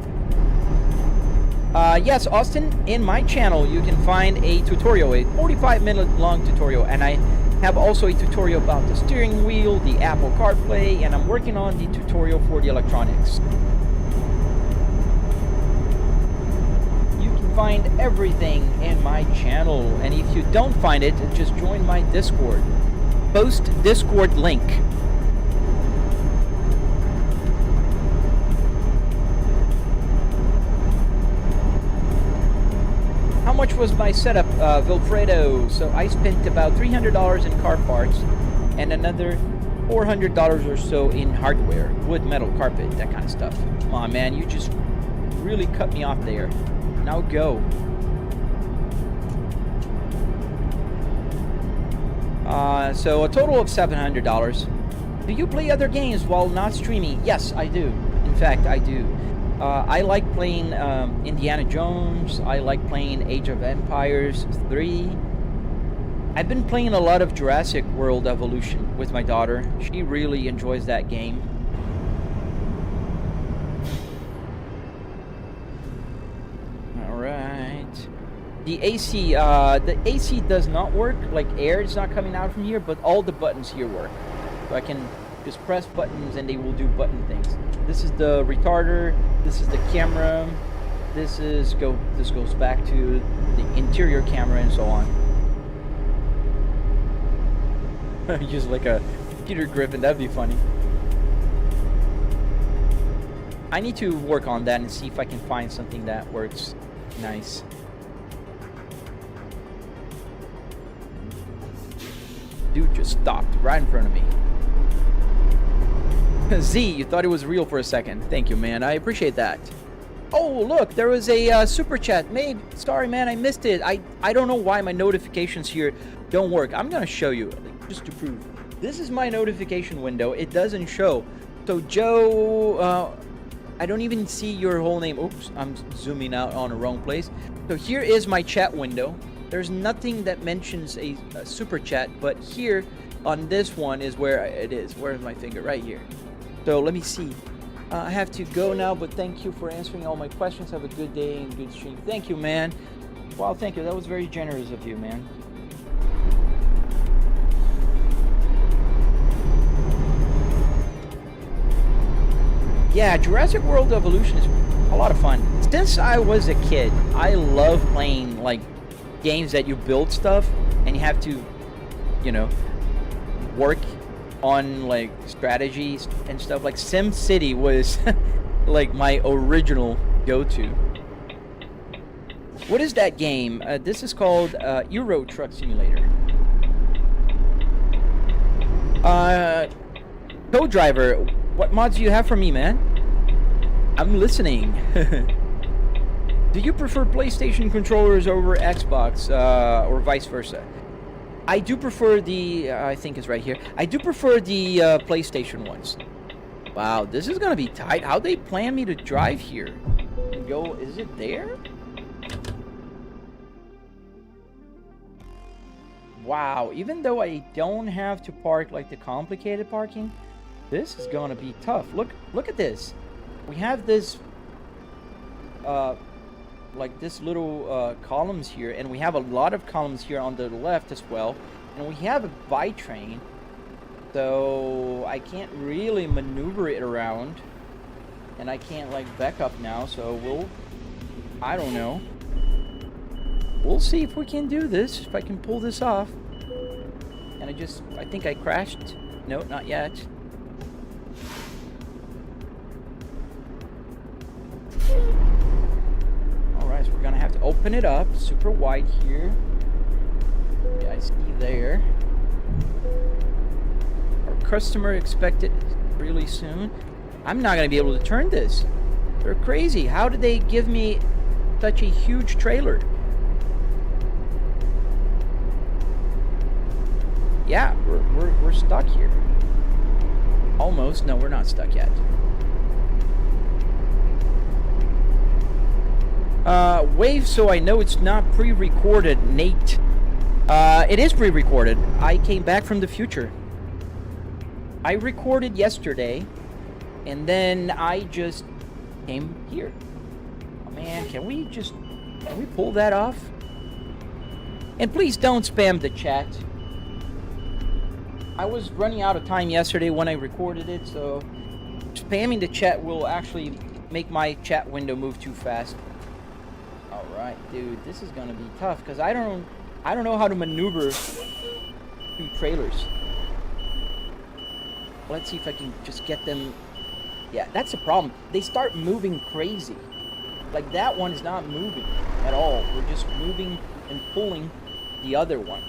Yes, Austin, in my channel you can find a tutorial, a 45-minute long tutorial, and I have also a tutorial about the steering wheel, the Apple CarPlay, and I'm working on the tutorial for the electronics. Find everything in my channel, and if you don't find it, just join my Discord. Post Discord link. How much was my setup, Vilfredo? So I spent about $300 in car parts and another $400 or so in hardware, wood, metal, carpet, that kind of stuff. Come on, man, you just really cut me off there. Now go. So a total of $700. Do you play other games while not streaming? Yes, I do. In fact, I do. I like playing Indiana Jones. I like playing Age of Empires 3. I've been playing a lot of Jurassic World Evolution with my daughter. She really enjoys that game. The AC does not work, like air is not coming out from here, but all the buttons here work. So I can Just press buttons and they will do button things. This is the retarder. This is the camera. This goes back to the interior camera and so on. Just like a Peter Griffin, that'd be funny. I need to work on that and see if I can find something that works nice. Dude just stopped right in front of me. Z, you thought it was real for a second. Thank you, man. I appreciate that. Oh, look, there was a super chat. Maybe, sorry, man, I missed it. I don't know why my notifications here don't work. I'm gonna show you just to prove. This is my notification window. It doesn't show. So Joe, I don't even see your whole name. Oops, I'm zooming out on the wrong place. So here is my chat window. There's nothing that mentions a super chat, but here on this one is where it is. Where's my finger? Right here. So let me see. I have to go now, but thank you for answering all my questions. Have a good day and good stream. Thank you, man. Wow, thank you. That was very generous of you, man. Yeah, Jurassic World Evolution is a lot of fun. Since I was a kid, I love playing like games that you build stuff and you have to, you know, work on like strategies and stuff. Like Sim City was like my original go-to. What is that game? This is called Euro Truck Simulator. Co-driver, what mods do you have for me, man? I'm listening. Do you prefer PlayStation controllers over Xbox or vice versa? I do prefer the, I think it's right here. I do prefer the PlayStation ones. Wow, this is gonna be tight. How they plan me to drive here? And go, is it there? Wow, even though I don't have to park like the complicated parking, this is gonna be tough. Look at this. We have this, like this little columns here, and we have a lot of columns here on the left as well, and we have a bi-train, so I can't really maneuver it around, and I can't like back up now, so I don't know, we'll see if we can do this, if I can pull this off. And I think I crashed. No, not yet. Alright, so we're gonna have to open it up super wide here. Yeah, I see there. Our customer expected really soon. I'm not gonna be able to turn this. They're crazy. How did they give me such a huge trailer? Yeah, we're stuck here. Almost. No, we're not stuck yet. Wave, so I know it's not pre-recorded, Nate. It is pre-recorded. I came back from the future. I recorded yesterday, and then I just came here. Oh man, can we pull that off? And please don't spam the chat. I was running out of time yesterday when I recorded it, so spamming the chat will actually make my chat window move too fast. Alright, dude, this is gonna be tough because I don't know how to maneuver two trailers. Let's see if I can just get them. Yeah, that's the problem. They start moving crazy. Like that one is not moving at all. We're just moving and pulling the other one.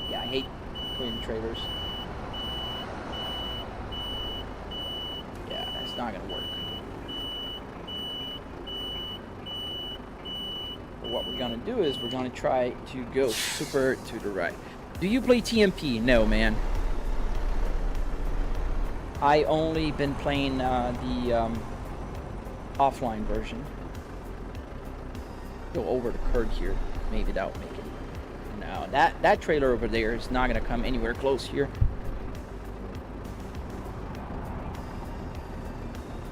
Yeah, I hate twin trailers. Yeah, that's not gonna work. But what we're gonna do is we're gonna try to go super to the right. Do you play TMP? No, man. I only been playing the offline version. Go over the curb here. Maybe that'll make it. No, that trailer over there is not gonna come anywhere close here.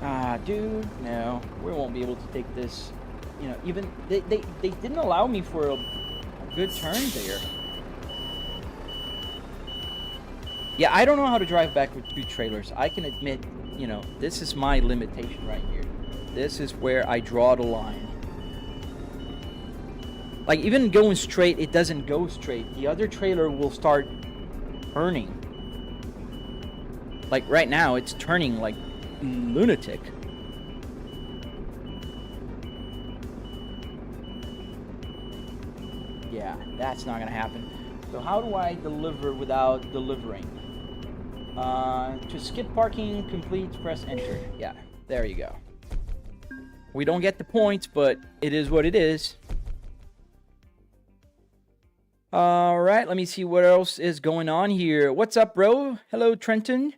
Ah, dude, no, we won't be able to take this. You know, even they didn't allow me for a good turn there. Yeah, I don't know how to drive back with 2 trailers. I can admit, you know, this is my limitation right here. This is where I draw the line. Like, even going straight, it doesn't go straight. The other trailer will start turning. Like, right now, it's turning like lunatic. Yeah, that's not gonna happen. So how do I deliver without delivering? To skip parking, complete, press enter. Yeah, there you go. We don't get the points, but it is what it is. Alright, let me see what else is going on here. What's up, bro? Hello, Trenton.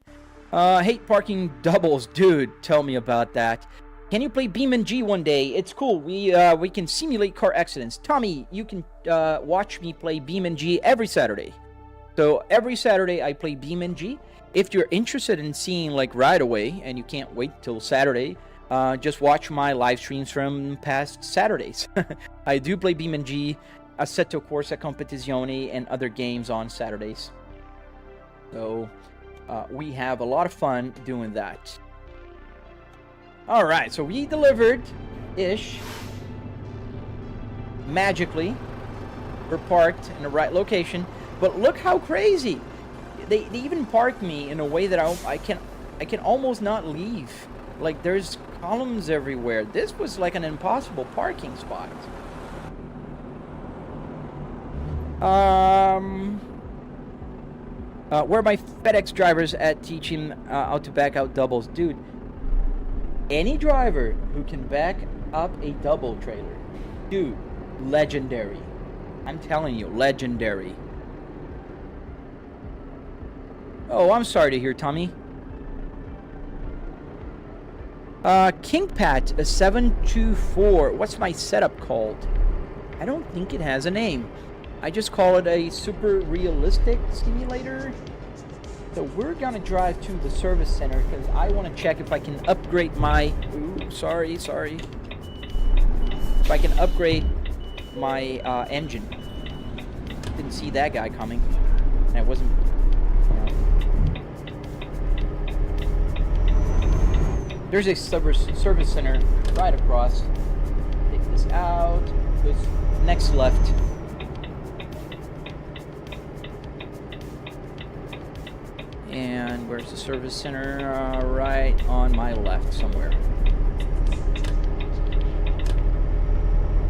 Hate parking doubles. Dude, tell me about that. Can you play BeamNG one day? It's cool. We can simulate car accidents. Tommy, you can watch me play BeamNG every Saturday. So every Saturday I play BeamNG. If you're interested in seeing like right away and you can't wait till Saturday, just watch my live streams from past Saturdays. I do play BeamNG, Assetto Corsa Competizione, and other games on Saturdays. So we have a lot of fun doing that. Alright, so we delivered-ish. Magically. We're parked in the right location. But look how crazy! They even parked me in a way that I can almost not leave. Like, there's columns everywhere. This was like an impossible parking spot. Where are my FedEx drivers at teaching how to back out doubles? Dude, any driver who can back up a double trailer, dude, legendary. I'm telling you, legendary. Oh, I'm sorry to hear, Tommy. KingPat 724. What's my setup called? I don't think it has a name. I just call it a super realistic simulator. So we're gonna drive to the service center because I want to check if I can upgrade my... Ooh, sorry. If I can upgrade my engine. Didn't see that guy coming. And it wasn't... There's a service center right across. Take this out. Goes next left. And where's the service center? Right on my left somewhere.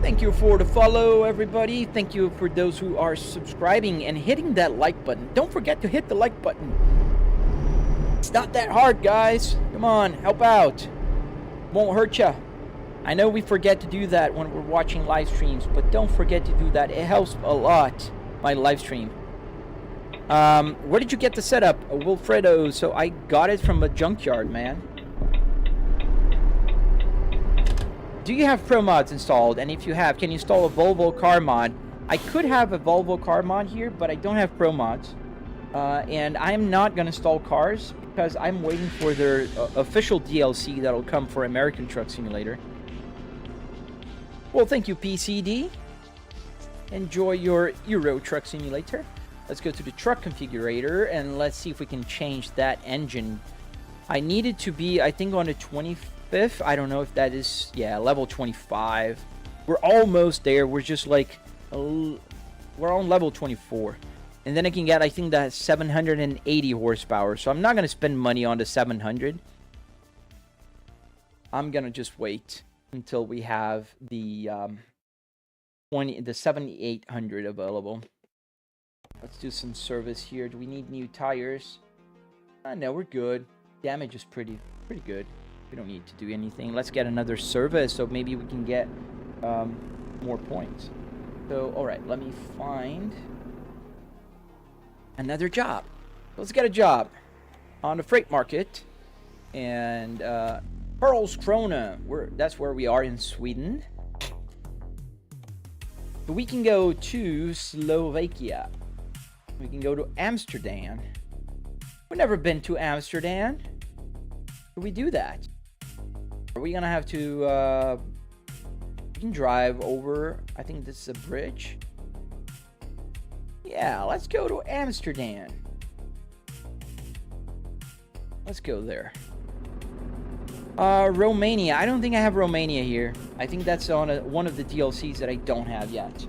Thank you for the follow, everybody. Thank you for those who are subscribing and hitting that like button. Don't forget to hit the like button. It's not that hard, guys. Come on, help out. Won't hurt ya. I know we forget to do that when we're watching live streams, but don't forget to do that. It helps a lot, my live stream. Where did you get the setup? Wilfredo. So I got it from a junkyard, man. Do you have Pro Mods installed? And if you have, can you install a Volvo car mod? I could have a Volvo car mod here, but I don't have Pro Mods. And I'm not going to install cars because I'm waiting for their official DLC that'll come for American Truck Simulator. Well, thank you, PCD. Enjoy your Euro Truck Simulator. Let's go to the truck configurator and let's see if we can change that engine. I need it to be, I think, on the 25th. I don't know if that is, yeah, level 25. We're almost there. We're just like, we're on level 24. And then I can get, I think, that 780 horsepower. So I'm not going to spend money on the 700. I'm going to just wait until we have the 7800 available. Let's do some service here. Do we need new tires? No, we're good. Damage is pretty good. We don't need to do anything. Let's get another service so maybe we can get more points. So, alright, let me find another job. Let's get a job on the freight market. And Karlskrona, that's where we are in Sweden. But we can go to Slovakia. We can go to Amsterdam. We've never been to Amsterdam. Can we do that? Are we gonna have to we can drive over, I think this is a bridge. Yeah, let's go to Amsterdam. Let's go there. Romania. I don't think I have Romania here. I think that's on one of the DLCs that I don't have yet.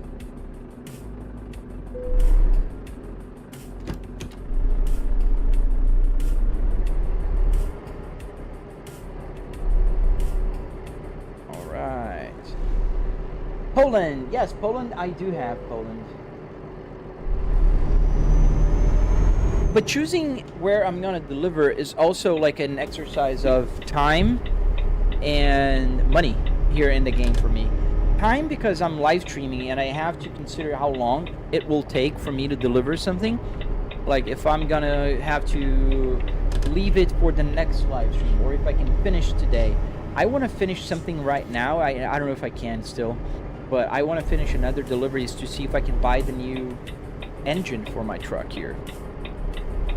All right. Poland. Yes, Poland. I do have Poland. But choosing where I'm gonna deliver is also like an exercise of time and money here in the game for me. Time because I'm live streaming and I have to consider how long it will take for me to deliver something. Like if I'm gonna have to leave it for the next live stream, or if I can finish today. I want to finish something right now. I don't know if I can still, but I want to finish another deliveries to see if I can buy the new engine for my truck here.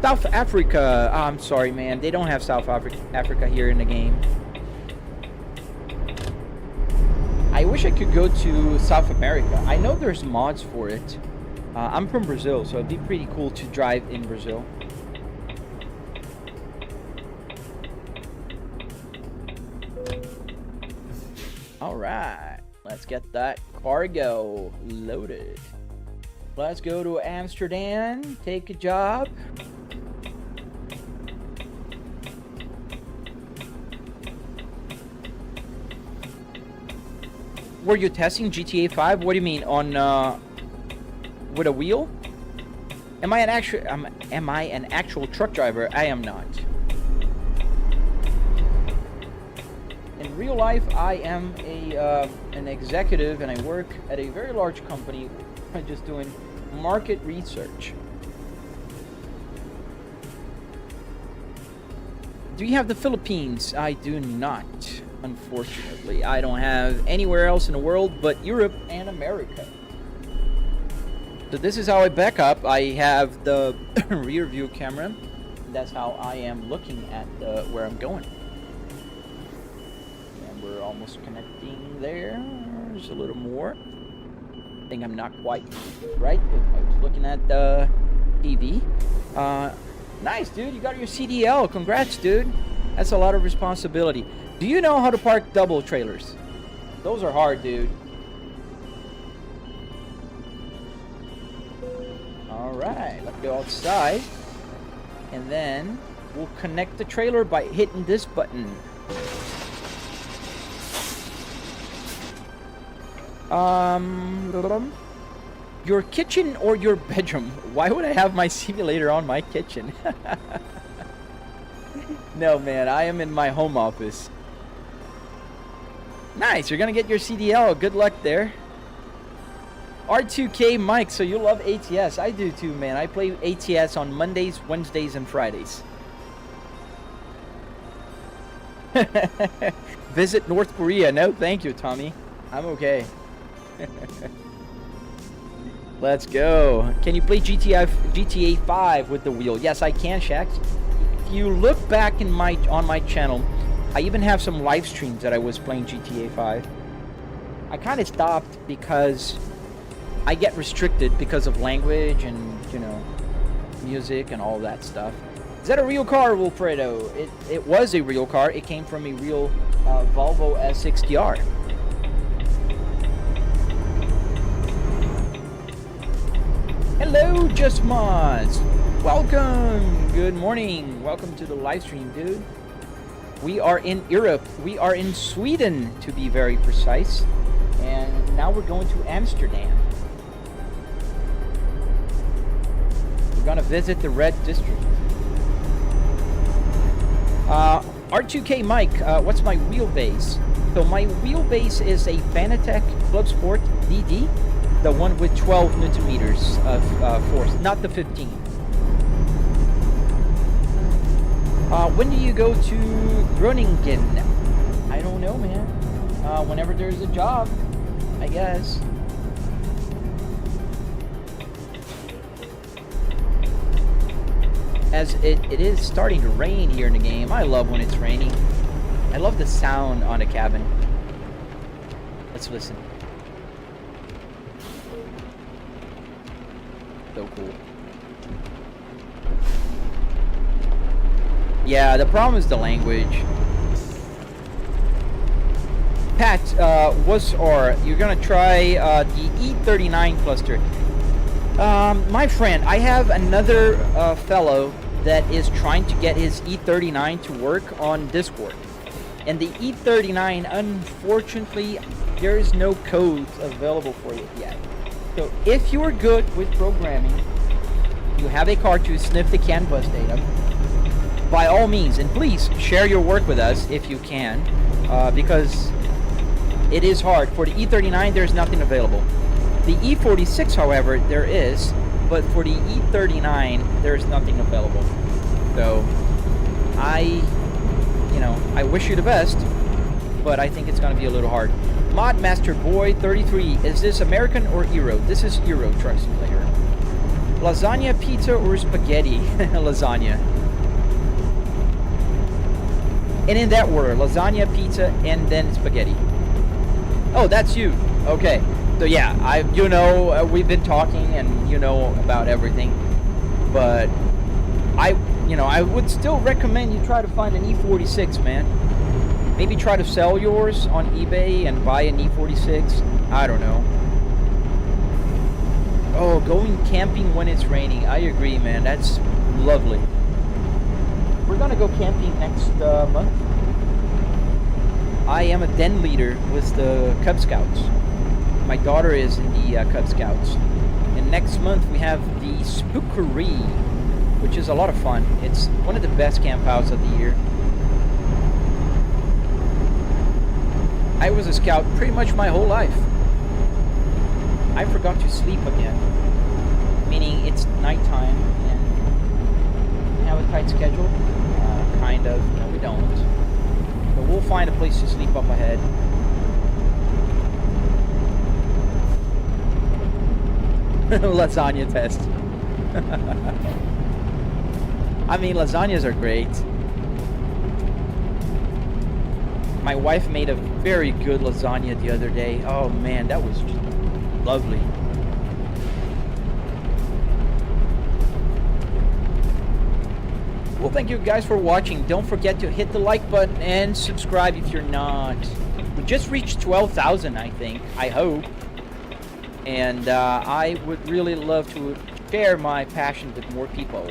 South Africa. Oh, I'm sorry, man. They don't have South Africa here in the game. I wish I could go to South America. I know there's mods for it. I'm from Brazil, so it'd be pretty cool to drive in Brazil. All right. Let's get that cargo loaded. Let's go to Amsterdam. Take a job. Were you testing GTA 5? What do you mean, on with a wheel? Am I an actual truck driver? I am not. In real life, I am an executive and I work at a very large company. I'm just doing market research. Do you have the Philippines? I do not. Unfortunately, I don't have anywhere else in the world but Europe and America. So this is how I back up. I have the rear view camera. That's how I am looking at where I'm going. And we're almost connecting there. There's a little more. I think I'm not quite right, but I was looking at the TV. Nice, dude. You got your CDL. Congrats, dude. That's a lot of responsibility. Do you know how to park double trailers? Those are hard, dude. Alright, let's go outside. And then we'll connect the trailer by hitting this button. Your kitchen or your bedroom? Why would I have my simulator on my kitchen? No, man, I am in my home office. Nice, you're gonna get your CDL. Good luck there. R2K Mike, so you love ATS. I do too, man. I play ATS on Mondays, Wednesdays, and Fridays. Visit North Korea. No, thank you, Tommy. I'm okay. Let's go. Can you play GTA 5 with the wheel? Yes, I can, Shax. If you look back on my channel, I even have some live streams that I was playing GTA 5. I kind of stopped because I get restricted because of language and, you know, music and all that stuff. Is that a real car, Wilfredo? It was a real car. It came from a real Volvo S60R. Hello, Just Mods. Welcome. Good morning. Welcome to the live stream, dude. We are in Europe. We are in Sweden, to be very precise. And now we're going to Amsterdam. We're gonna visit the Red District. R2K Mike, what's my wheelbase? So my wheelbase is a Fanatec Club Sport DD, the one with 12 Newton meters of force, not the 15. When do you go to Groningen? I don't know, man. Whenever there's a job, I guess. As it is starting to rain here in the game. I love when it's raining. I love the sound on a cabin. Let's listen. So cool. Yeah, the problem is the language. Pat, you're gonna try the E39 cluster. My friend, I have another fellow that is trying to get his E39 to work on Discord. And the E39, unfortunately, there is no code available for it yet. So if you are good with programming, you have a card to sniff the CAN bus data, by all means, and please share your work with us if you can, because it is hard. For the E39, there's nothing available. The E46, however, there is, but for the E39, there's nothing available. So, I wish you the best, but I think it's going to be a little hard. Modmaster Boy 33, is this American or Euro? This is Euro Truck Simulator. Lasagna, pizza, or spaghetti? Lasagna. And in that order, lasagna, pizza, and then spaghetti. Oh, that's you. Okay. So yeah, we've been talking and you know about everything, but I would still recommend you try to find an E46, man. Maybe try to sell yours on eBay and buy an E46. I don't know. Oh, going camping when it's raining. I agree, man. That's lovely. We're gonna go camping next month. I am a den leader with the Cub Scouts. My daughter is in the Cub Scouts. And next month we have the Spookery, which is a lot of fun. It's one of the best camp houses of the year. I was a scout pretty much my whole life. I forgot to sleep again. Meaning it's nighttime and we have a tight schedule. Kind of. No, we don't. But we'll find a place to sleep up ahead. Lasagna test. I mean, lasagnas are great. My wife made a very good lasagna the other day. Oh man, that was just lovely. Well, thank you guys for watching. Don't forget to hit the like button and subscribe if you're not. We just reached 12,000, I think. I hope. And I would really love to share my passion with more people.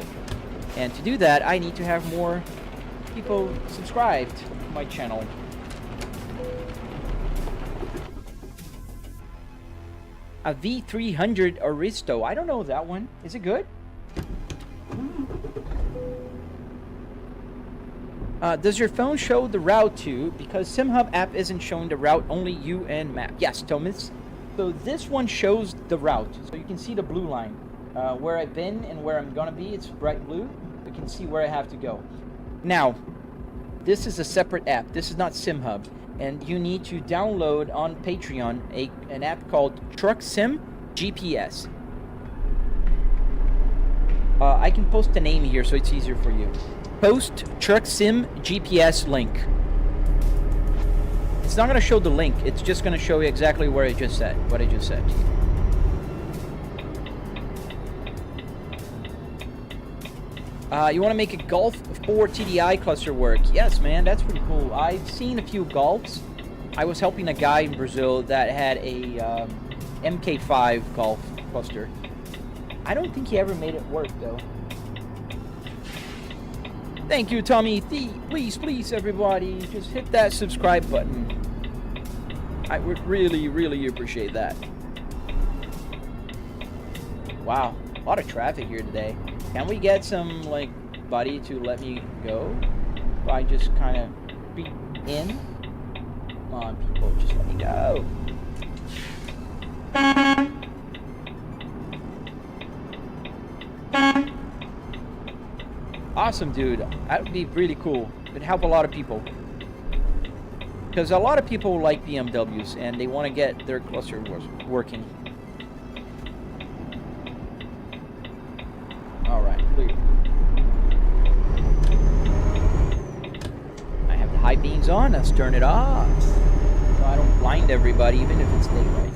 And to do that, I need to have more people subscribed to my channel. A V300 Aristo. I don't know that one. Is it good? Does your phone show the route to? Because SimHub app isn't showing the route, only you and map. Yes, Thomas. So this one shows the route. So you can see the blue line. Where I've been and where I'm gonna be, it's bright blue. You can see where I have to go. Now, this is a separate app. This is not SimHub. And you need to download on Patreon an app called Truck Sim GPS. I can post the name here so it's easier for you. Post Truck Sim GPS link. It's not going to show the link. It's just going to show you exactly where I just said. What I just said. You want to make a Golf 4 TDI cluster work? Yes, man, that's pretty cool. I've seen a few Golfs. I was helping a guy in Brazil that had a MK5 Golf cluster. I don't think he ever made it work, though. Thank you, Tommy. Please, everybody, just hit that subscribe button. I would really, really appreciate that. Wow, a lot of traffic here today. Can we get some, like, buddy to let me go? If I just kind of be in? Come on, people, just let me go. Awesome, dude. That would be really cool. It'd help a lot of people. Because a lot of people like BMWs and they want to get their cluster working. Alright, clear. I have the high beams on. Let's turn it off. So I don't blind everybody, even if it's daylight.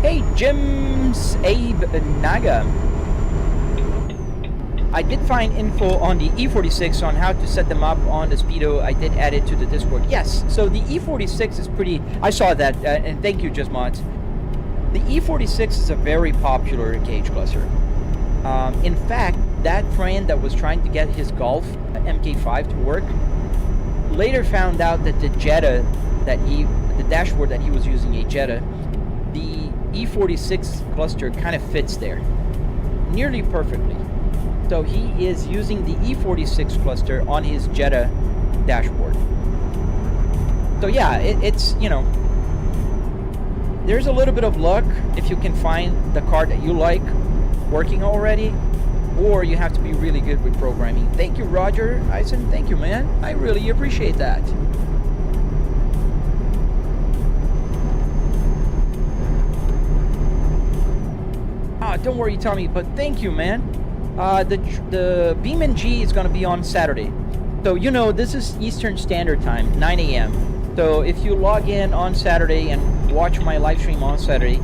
Hey, James Abe Naga. I did find info on the E46 on how to set them up on the Speedo. I did add it to the Discord. Yes, so the E46 is pretty... I saw that, and thank you, Just Mods. The E46 is a very popular gauge cluster. In fact, that friend that was trying to get his Golf MK5 to work later found out that the Jetta the dashboard that he was using, a Jetta, the E46 cluster kind of fits there nearly perfectly. So he is using the E46 cluster on his Jetta dashboard. So yeah, it's, you know, there's a little bit of luck if you can find the card that you like working already, or you have to be really good with programming. Thank you, Roger Eisen. Thank you, man. I really appreciate that. Don't worry, Tommy, but thank you, man. The Beam G is going to be on Saturday. So, you know, this is Eastern Standard Time, 9 a.m. So if you log in on Saturday and watch my live stream on Saturday,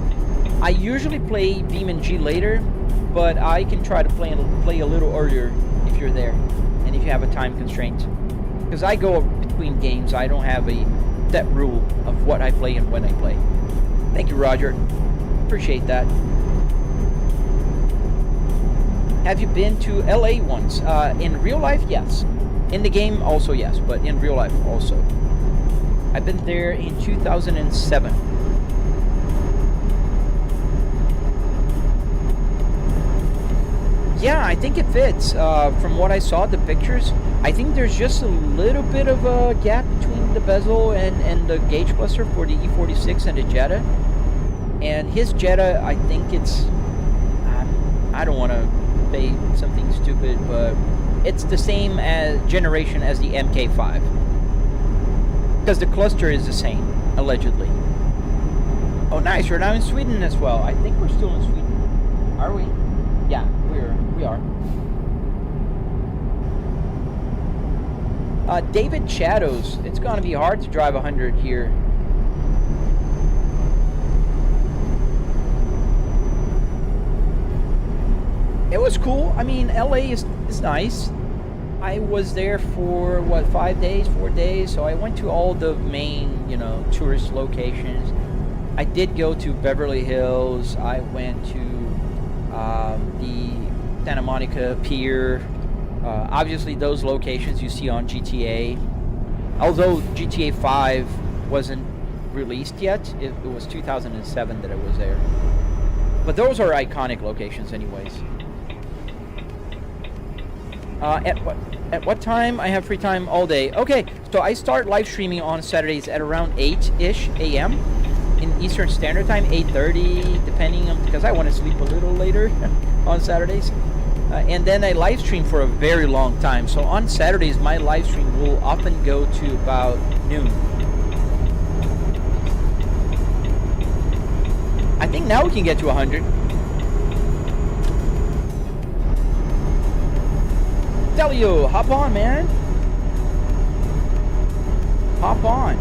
I usually play Beam G later, but I can try to play a little earlier if you're there and if you have a time constraint. Because I go between games, I don't have a set rule of what I play and when I play. Thank you, Roger. Appreciate that. Have you been to LA once? In real life, yes. In the game, also yes, but in real life also. I've been there in 2007. Yeah, I think it fits. From what I saw, the pictures, I think there's just a little bit of a gap between the bezel and the gauge cluster for the E46 and the Jetta. And his Jetta, I think it's... I don't want to say something stupid, but it's the same generation as the MK5. Because the cluster is the same, allegedly. Oh, nice. You're now in Sweden as well. I think we're still in Sweden. Are we? Yeah, we are. David Shadows. It's going to be hard to drive 100 here. It was cool. I mean, LA is nice. I was there for, what, 5 days, 4 days? So I went to all the main, you know, tourist locations. I did go to Beverly Hills. I went to the Santa Monica Pier. Obviously, those locations you see on GTA. Although GTA 5 wasn't released yet. It was 2007 that I was there. But those are iconic locations anyways. At what time? I have free time all day. Okay, so I start live streaming on Saturdays at around 8-ish a.m. in Eastern Standard Time, 8:30, depending on, because I want to sleep a little later on Saturdays. And then I live stream for a very long time. So on Saturdays, my live stream will often go to about noon. I think now we can get to 100. Delio, hop on, man. Hop on.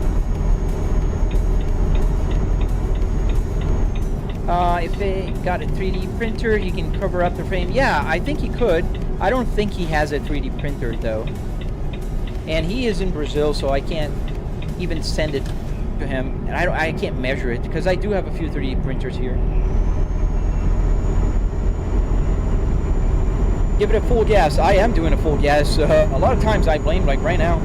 If they got a 3D printer, he can cover up the frame. Yeah, I think he could. I don't think he has a 3D printer, though. And he is in Brazil, so I can't even send it to him. And I can't measure it, because I do have a few 3D printers here. Give it a full gas. I am doing a full gas. A lot of times I blame, like right now.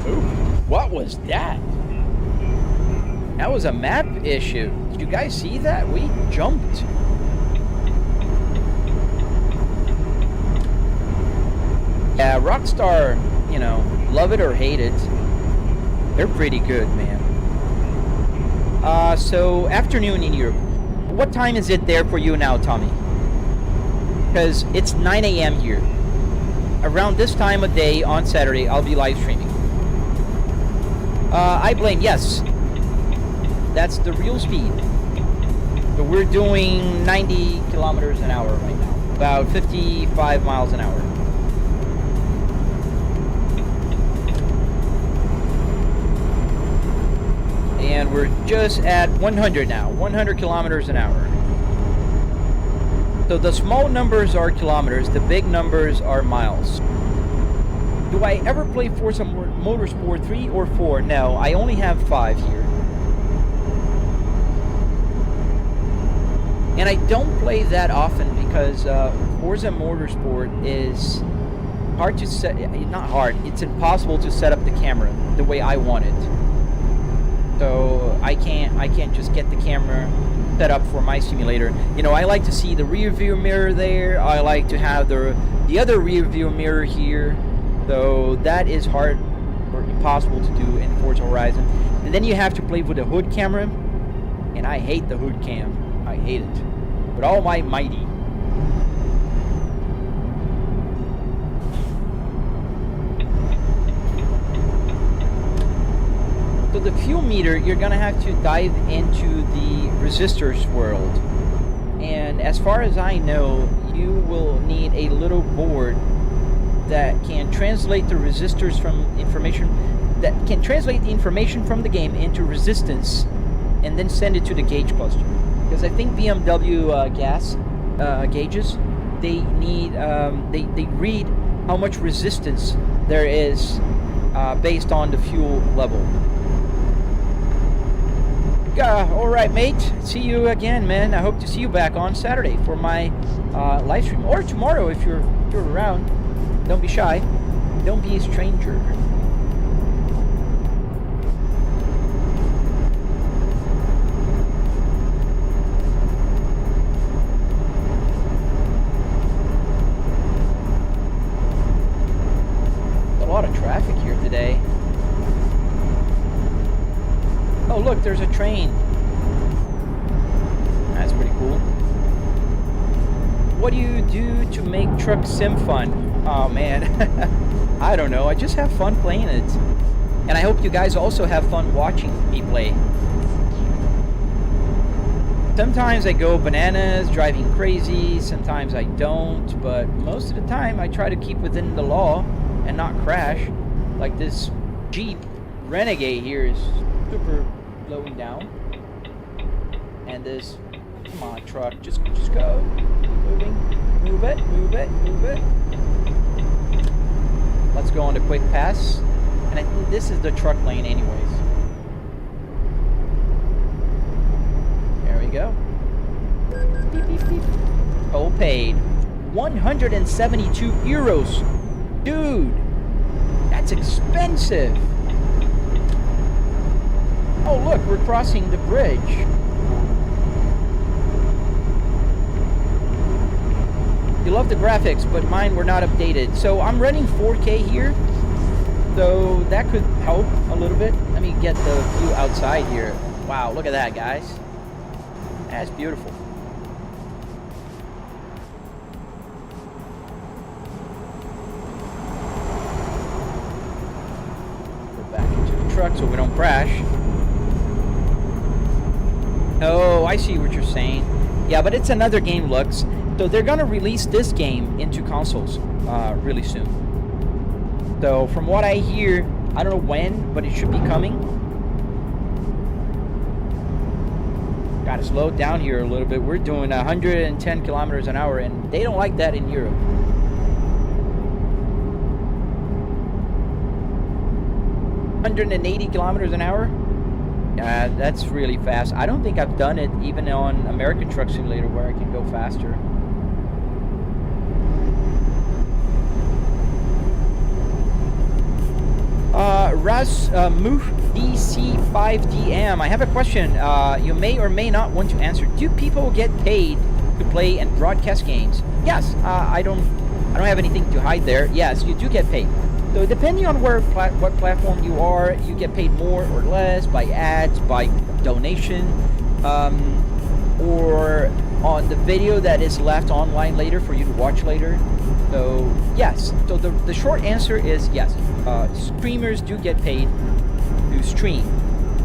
Ooh, what was that? That was a map issue. Did you guys see that? We jumped. Yeah, Rockstar, you know, love it or hate it, they're pretty good, man. So afternoon in Europe. What time is it there for you now, Tommy? Because it's 9 a.m. here. Around this time of day on Saturday, I'll be live streaming. I blame, yes. That's the real speed. But we're doing 90 kilometers an hour right now. About 55 miles an hour. And we're just at 100 now. 100 kilometers an hour. So the small numbers are kilometers, the big numbers are miles. Do I ever play Forza Motorsport 3 or 4? No, I only have 5 here. And I don't play that often because Forza Motorsport is hard to set, not hard, it's impossible to set up the camera the way I want it. So I can't just get the camera set up for my simulator. You know, I like to see the rear view mirror there. I like to have the other rear view mirror here. So that is hard or impossible to do in Forza Horizon. And then you have to play with a hood camera, and I hate the hood cam. I hate it with all my mighty. So the fuel meter, you're gonna have to dive into the resistors world, and as far as I know, you will need a little board that can translate the resistors from information, that can translate the information from the game into resistance, and then send it to the gauge cluster. Because I think BMW gas gauges, they need they read how much resistance there is based on the fuel level. All right, mate. See you again, man. I hope to see you back on Saturday for my live stream, or tomorrow if you're around. Don't be shy. Don't be a stranger. A lot of traffic here today. Oh, look, there's a train. That's pretty cool. What do you do to make truck sim fun? Oh, man. I don't know. I just have fun playing it. And I hope you guys also have fun watching me play. Sometimes I go bananas, driving crazy. Sometimes I don't. But most of the time, I try to keep within the law and not crash. Like this Jeep Renegade here is super slowing down, and this, come on truck, just go, moving, move it. Let's go on the quick pass, and I think this is the truck lane anyways. There we go. Beep, beep, beep. Toll paid. 172 euros, dude, that's expensive. Oh, look, we're crossing the bridge. You love the graphics, but mine were not updated. So I'm running 4K here, so that could help a little bit. Let me get the view outside here. Wow, look at that, guys. That's beautiful. Go back into the truck so we don't crash. Oh, I see what you're saying. Yeah, but it's another game, Lux. So they're going to release this game into consoles really soon. So from what I hear, I don't know when, but it should be coming. Gotta slow down here a little bit. We're doing 110 kilometers an hour, and they don't like that in Europe. $180 kilometers an hour? That's really fast. I don't think I've done it even on American Truck Simulator where I can go faster. Raz Moof DC5DM. I have a question. You may or may not want to answer. Do people get paid to play and broadcast games? Yes. I don't have anything to hide there. Yes, you do get paid. So depending on what platform you are, you get paid more or less by ads, by donation, or on the video that is left online later for you to watch later. So yes, so the short answer is yes. Streamers do get paid to stream.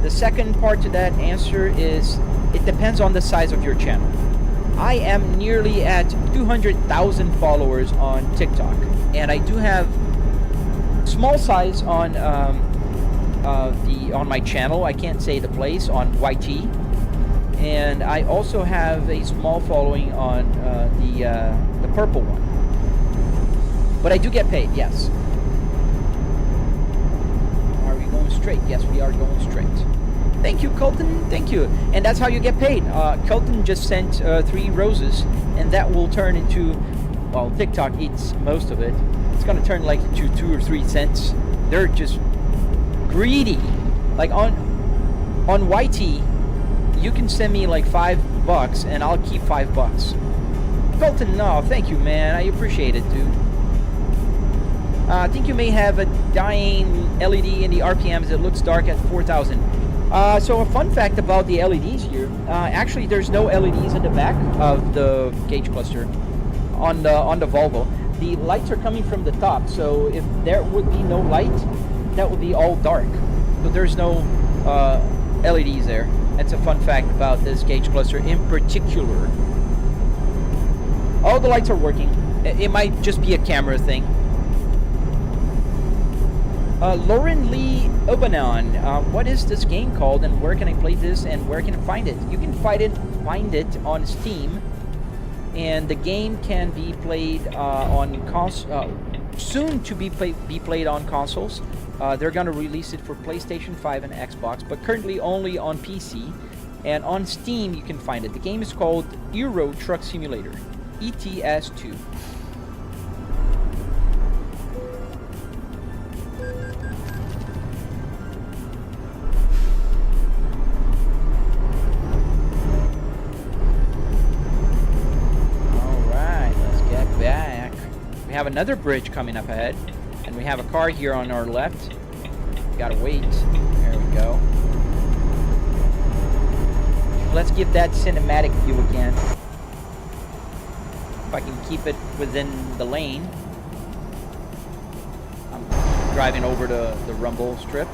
The second part to that answer is it depends on the size of your channel. I am nearly at 200,000 followers on TikTok, and I do have small size on on my channel. I can't say the place, on YT, and I also have a small following on the purple one. But I do get paid, yes. Are we going straight? Yes, we are going straight. Thank you, Colton. Thank you. And that's how you get paid. Colton just sent 3 roses, and that will turn into, well, TikTok eats most of it. It's gonna turn like to 2 or 3 cents. They're just greedy. Like on YT, you can send me like $5, and I'll keep $5. Colton, no, thank you, man. I appreciate it, dude. I think you may have a dying LED in the RPMs. It looks dark at 4,000. So a fun fact about the LEDs here, actually there's no LEDs in the back of the gauge cluster on the Volvo. The lights are coming from the top, so if there would be no light, that would be all dark. So there's no LEDs there. That's a fun fact about this gauge cluster in particular. All the lights are working. It might just be a camera thing. Lauren Lee Obanon, what is this game called, and where can I play this, and where can I find it? You can find it on Steam, and the game can be played on soon to be played on consoles. They're gonna release it for PlayStation 5 and Xbox, but currently only on PC. And on Steam, you can find it. The game is called Euro Truck Simulator, ETS 2. We have another bridge coming up ahead, and we have a car here on our left. We gotta wait. There we go. Let's give that cinematic view again. If I can keep it within the lane. I'm driving over the rumble strip.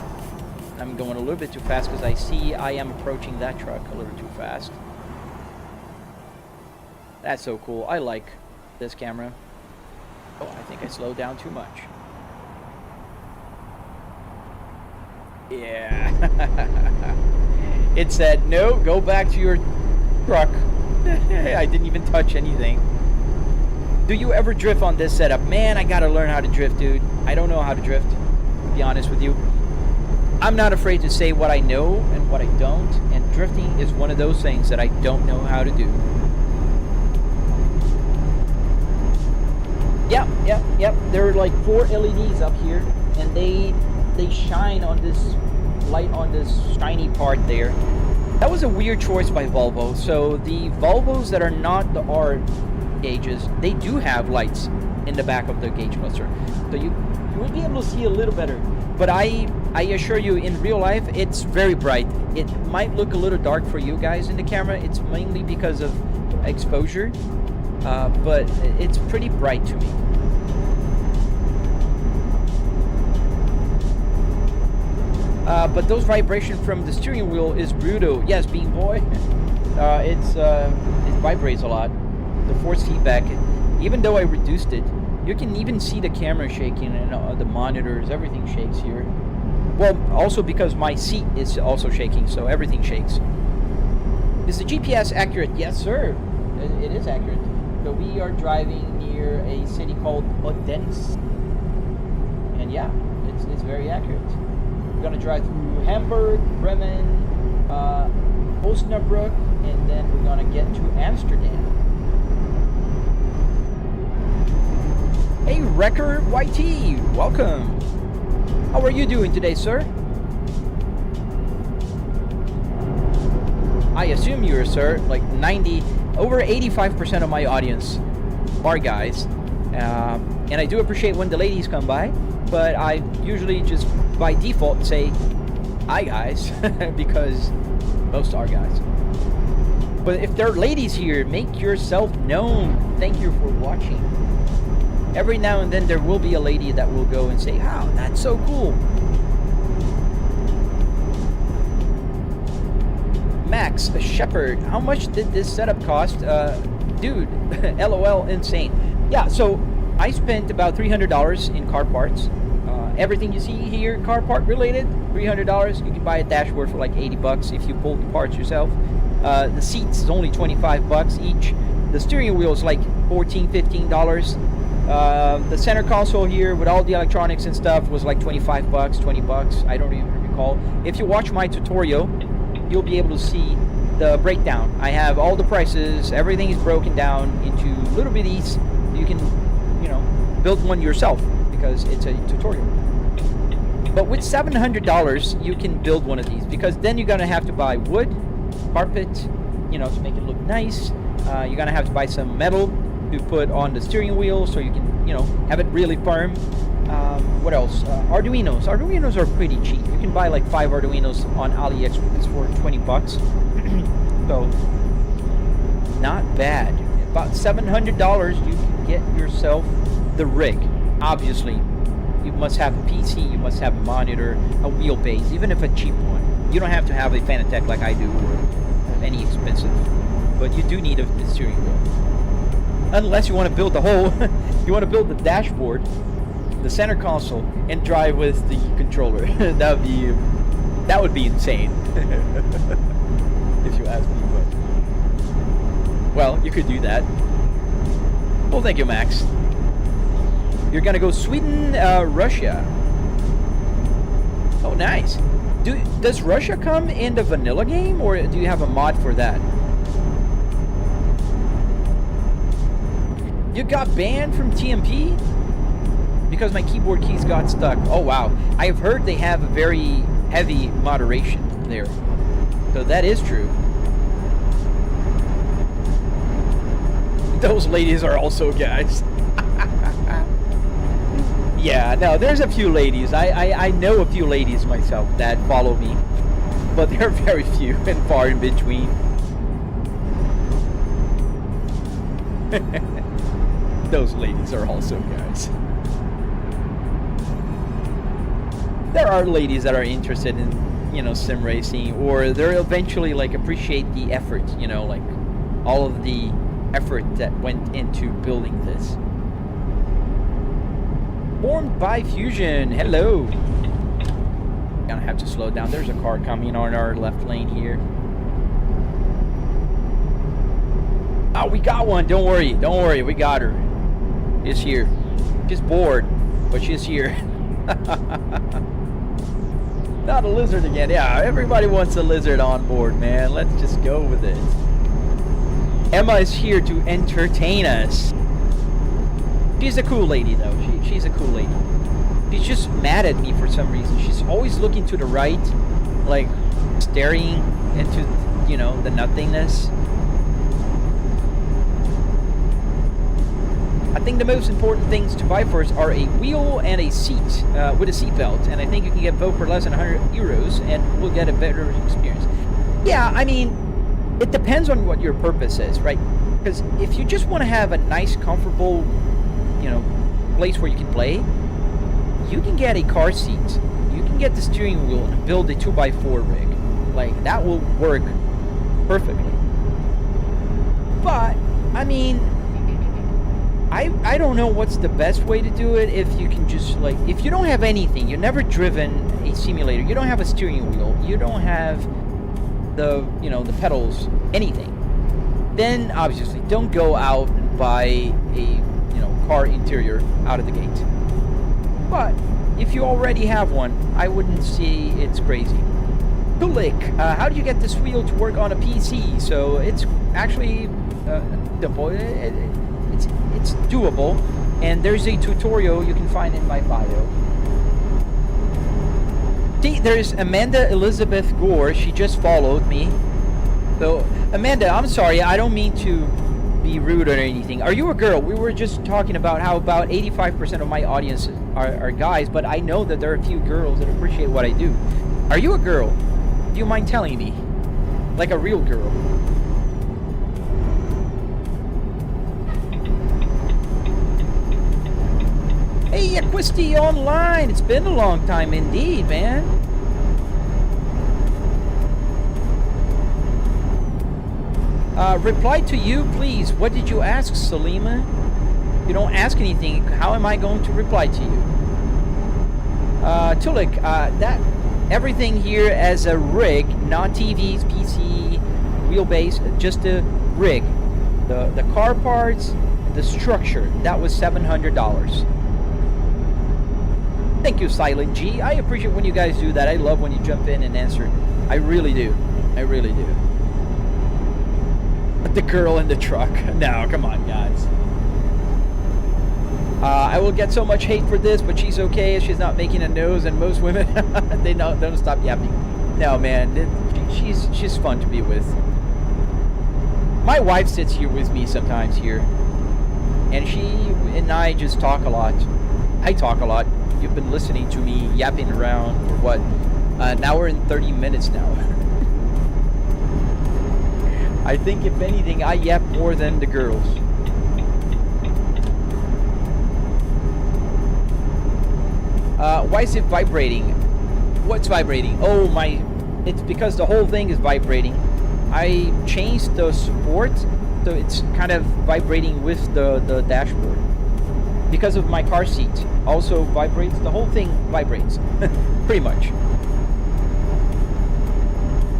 I'm going a little bit too fast because I see I am approaching that truck a little too fast. That's so cool. I like this camera. Oh, I think I slowed down too much. Yeah. It said, no, go back to your truck. I didn't even touch anything. Do you ever drift on this setup? Man, I gotta learn how to drift, dude. I don't know how to drift, to be honest with you. I'm not afraid to say what I know and what I don't, and drifting is one of those things that I don't know how to do. Yep. There are like 4 LEDs up here, and they shine on this light on this shiny part there. That was a weird choice by Volvo. So the Volvos that are not the R gauges, they do have lights in the back of the gauge cluster, so you will be able to see a little better. But I assure you, in real life, it's very bright. It might look a little dark for you guys in the camera. It's mainly because of exposure. But it's pretty bright to me. But those vibration from the steering wheel is brutal. Yes, Bean Boy. It vibrates a lot. The force feedback, even though I reduced it, you can even see the camera shaking, and the monitors, everything shakes here. Well, also because my seat is also shaking, so everything shakes. Is the GPS accurate? Yes, sir. It is accurate. So we are driving near a city called Odense, and yeah, it's very accurate. We're gonna drive through Hamburg, Bremen, Osnabrück, and then we're gonna get to Amsterdam. Hey, Wrecker YT, welcome. How are you doing today, sir? I assume you're, sir, like over 85% of my audience are guys, and I do appreciate when the ladies come by, but I usually just by default say hi guys because most are guys. But if there are ladies here, make yourself known. Thank you for watching. Every now and then there will be a lady that will go and say, "Wow, that's so cool." Max Shepard, how much did this setup cost? Dude, LOL, insane. Yeah, so I spent about $300 in car parts. Everything you see here, car part related, $300. You can buy a dashboard for like $80 if you pull the parts yourself. The seats is only 25 bucks each. The steering wheel is like $14, $15. The center console here with all the electronics and stuff was like 25 bucks, 20 bucks. I don't even recall. If you watch my tutorial, you'll be able to see the breakdown. I have all the prices. Everything is broken down into little bitties. You can, you know, build one yourself because it's a tutorial. But with $700, you can build one of these because then you're gonna have to buy wood, carpet, you know, to make it look nice. You're gonna have to buy some metal to put on the steering wheel so you can, you know, have it really firm. What else? Arduinos. Arduinos are pretty cheap. You can buy like 5 Arduinos on AliExpress for 20 bucks. So, not bad. About $700, you can get yourself the rig. Obviously, you must have a PC, you must have a monitor, a wheelbase, even if a cheap one. You don't have to have a Fanatec like I do or any expensive, but you do need a steering wheel. Unless you want to build the whole, you want to build the dashboard, the center console, and drive with the controller. that would be insane. If you ask me, but well, you could do that. Well, thank you, Max. You're gonna go Sweden, Russia. Oh, nice. Does Russia come in the vanilla game, or do you have a mod for that? You got banned from TMP? Because my keyboard keys got stuck. Oh, wow. I've heard they have a very heavy moderation there. So that is true. Those ladies are also guys. Yeah, no, there's a few ladies. I know a few ladies myself that follow me. But they're very few and far in between. Those ladies are also guys. There are ladies that are interested in, you know, sim racing, or they'll eventually like appreciate the effort, you know, like all of the effort that went into building this. Formed by Fusion, hello. Gonna have to slow down. There's a car coming on our left lane here. Oh, we got one. Don't worry, we got her. She's here. She's bored, but she's here. Not a lizard again. Yeah, everybody wants a lizard on board, man. Let's just go with it. Emma is here to entertain us. She's a cool lady, though. She's a cool lady. She's just mad at me for some reason. She's always looking to the right, like staring into, you know, the nothingness. I think the most important things to buy first are a wheel and a seat with a seat belt, and I think you can get both for less than 100 euros, and we'll get a better experience. Yeah, I mean, it depends on what your purpose is, right? Because if you just want to have a nice, comfortable, you know, place where you can play, you can get a car seat. You can get the steering wheel and build a 2x4 rig. Like, that will work perfectly. But, I mean, I don't know what's the best way to do it. If you can just, like, if you don't have anything, you've never driven a simulator, you don't have a steering wheel, you don't have the, you know, the pedals, anything, then obviously don't go out and buy a, you know, car interior out of the gate. But if you already have one, I wouldn't say it's crazy. Kulik, how do you get this wheel to work on a PC? So it's actually simple. It's doable, and there's a tutorial you can find in my bio. See, there's Amanda Elizabeth Gore. She just followed me. So, Amanda, I'm sorry, I don't mean to be rude or anything. Are you a girl? We were just talking about how about 85% of my audience are guys, but I know that there are a few girls that appreciate what I do. Are you a girl? Do you mind telling me? Like a real girl. Hey, Acquisti Online! It's been a long time indeed, man. Reply to you, please. What did you ask, Salima? You don't ask anything. How am I going to reply to you? Tulik, that everything here as a rig, not TVs, PC, wheelbase, just the rig, the car parts, the structure. That was $700. Thank you, Silent G. I appreciate when you guys do that. I love when you jump in and answer. I really do. I really do. The girl in the truck. No, come on, guys. I will get so much hate for this, but she's okay if she's not making a nose, and most women, they don't stop yapping. No, man, she's fun to be with. My wife sits here with me sometimes here, and she and I just talk a lot. I talk a lot. You've been listening to me yapping around for what? An hour and 30 minutes now. I think if anything, I yap more than the girls. Why is it vibrating? What's vibrating? Oh my, it's because the whole thing is vibrating. I changed the support, so it's kind of vibrating with the dashboard. Because of my car seat also vibrates, the whole thing vibrates, pretty much.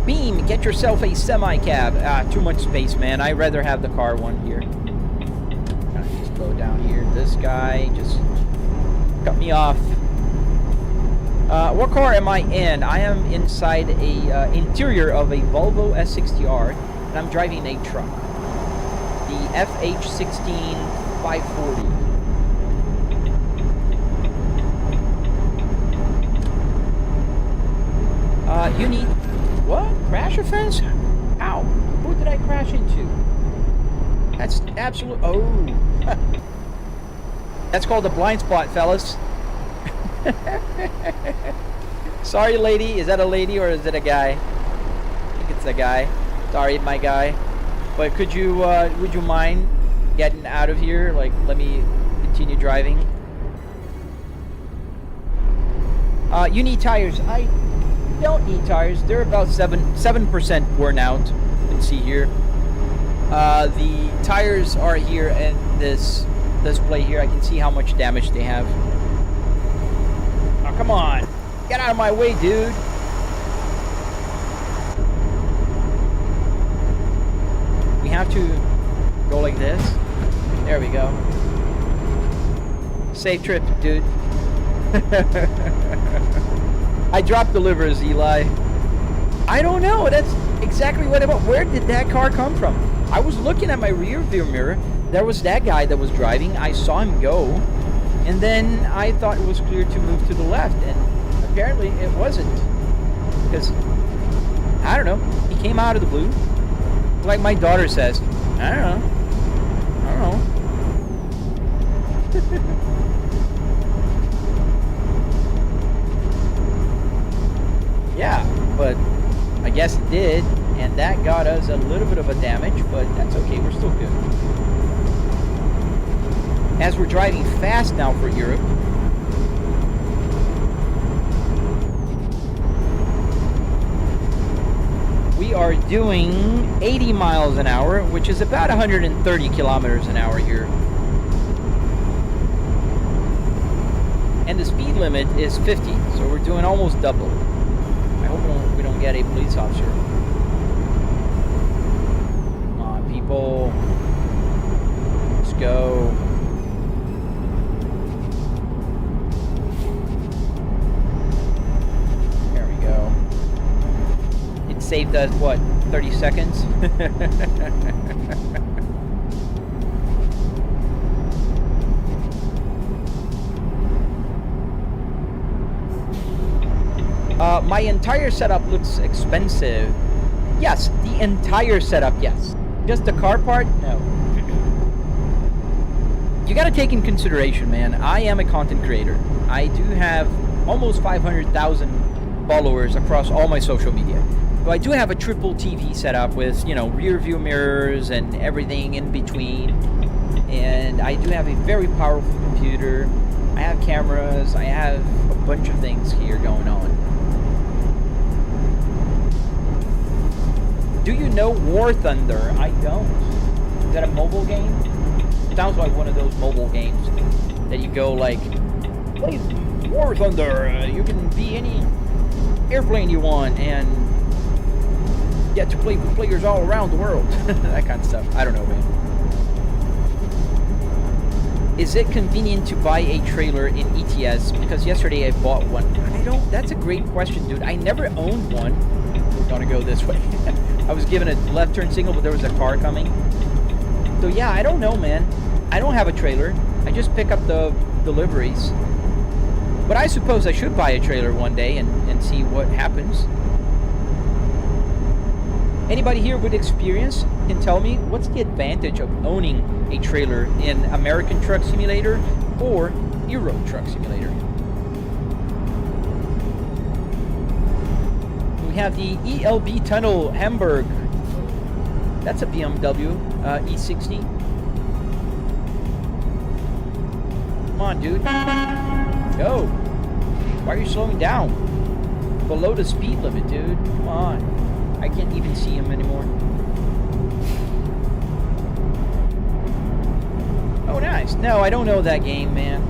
Beam, get yourself a semi-cab. Too much space, man. I'd rather have the car one here. Just go down here. This guy just cut me off. What car am I in? I am inside a interior of a Volvo S60R, and I'm driving a truck. The FH16 540. You need... What? Crash offense? Ow. Who did I crash into? That's absolute... Oh. That's called a blind spot, fellas. Sorry, lady. Is that a lady or is it a guy? I think it's a guy. Sorry, my guy. But could you, would you mind getting out of here? Like, let me continue driving. You need tires. I don't need tires. They're about 7% worn out. You can see here. The tires are here in this display here. I can see how much damage they have. Oh, come on. Get out of my way, dude. We have to go like this. There we go. Safe trip, dude. I dropped the livers, Eli. I don't know. That's exactly what about. Where did that car come from? I was looking at my rear view mirror. There was that guy that was driving. I saw him go. And then I thought it was clear to move to the left. And apparently it wasn't. Because, I don't know. He came out of the blue. Like my daughter says, I don't know. I don't know. Yeah, but I guess it did, and that got us a little bit of a damage, but that's okay, we're still good. As we're driving fast now for Europe, we are doing 80 miles an hour, which is about 130 kilometers an hour here. And the speed limit is 50, so we're doing almost double. I hope we don't get a police officer. Come on, people. Let's go. There we go. It saved us, what, 30 seconds? My entire setup looks expensive. Yes, the entire setup, yes. Just the car part? No. You gotta take in consideration, man, I am a content creator. I do have almost 500,000 followers across all my social media. So I do have a triple TV setup with, you know, rear view mirrors and everything in between. And I do have a very powerful computer. I have cameras. I have a bunch of things here going on. Do you know War Thunder? I don't. Is that a mobile game? Sounds like one of those mobile games that you go like, play War Thunder. You can be any airplane you want, and get to play with players all around the world. That kind of stuff. I don't know, man. Is it convenient to buy a trailer in ETS? Because yesterday I bought one. I don't... That's a great question, dude. I never owned one. We're gonna go this way. I was given a left turn signal, but there was a car coming. So yeah, I don't know, man. I don't have a trailer. I just pick up the deliveries. But I suppose I should buy a trailer one day and see what happens. Anybody here with experience can tell me what's the advantage of owning a trailer in American Truck Simulator or Euro Truck Simulator. We have the ELB Tunnel Hamburg. That's a BMW E60. Come on, dude. Go. Why are you slowing down? Below the speed limit, dude. Come on. I can't even see him anymore. Oh, nice. No, I don't know that game, man.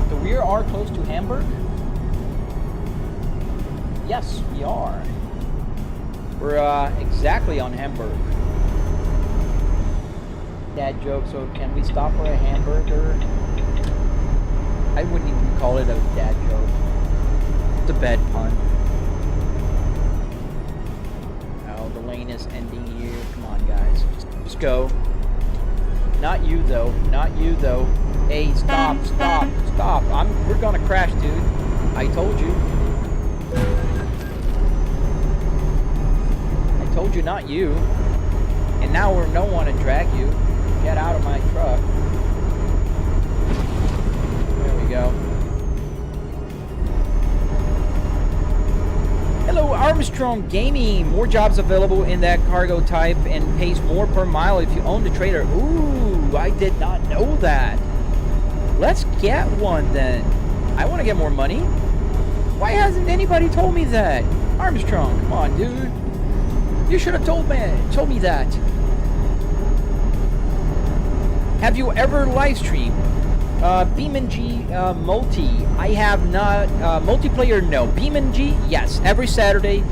So we are close to Hamburg? Yes, we are. We're exactly on Hamburg. Dad joke, so can we stop for a hamburger? I wouldn't even call it a dad joke. It's a bad pun. Oh, the lane is ending here. Come on, guys. Just go. Not you, though. Not you, though. Hey, stop, stop, stop. We're gonna crash, dude. I told you. Told you, not you. And now we don't want to drag you. Get out of my truck. There we go. Hello, Armstrong Gaming. More jobs available in that cargo type and pays more per mile if you own the trailer. Ooh, I did not know that. Let's get one then. I want to get more money. Why hasn't anybody told me that? Armstrong, come on, dude. You should have told me that. Have you ever live streamed BeamNG multi? I have not. Multiplayer, no. BeamNG, yes. Every Saturday,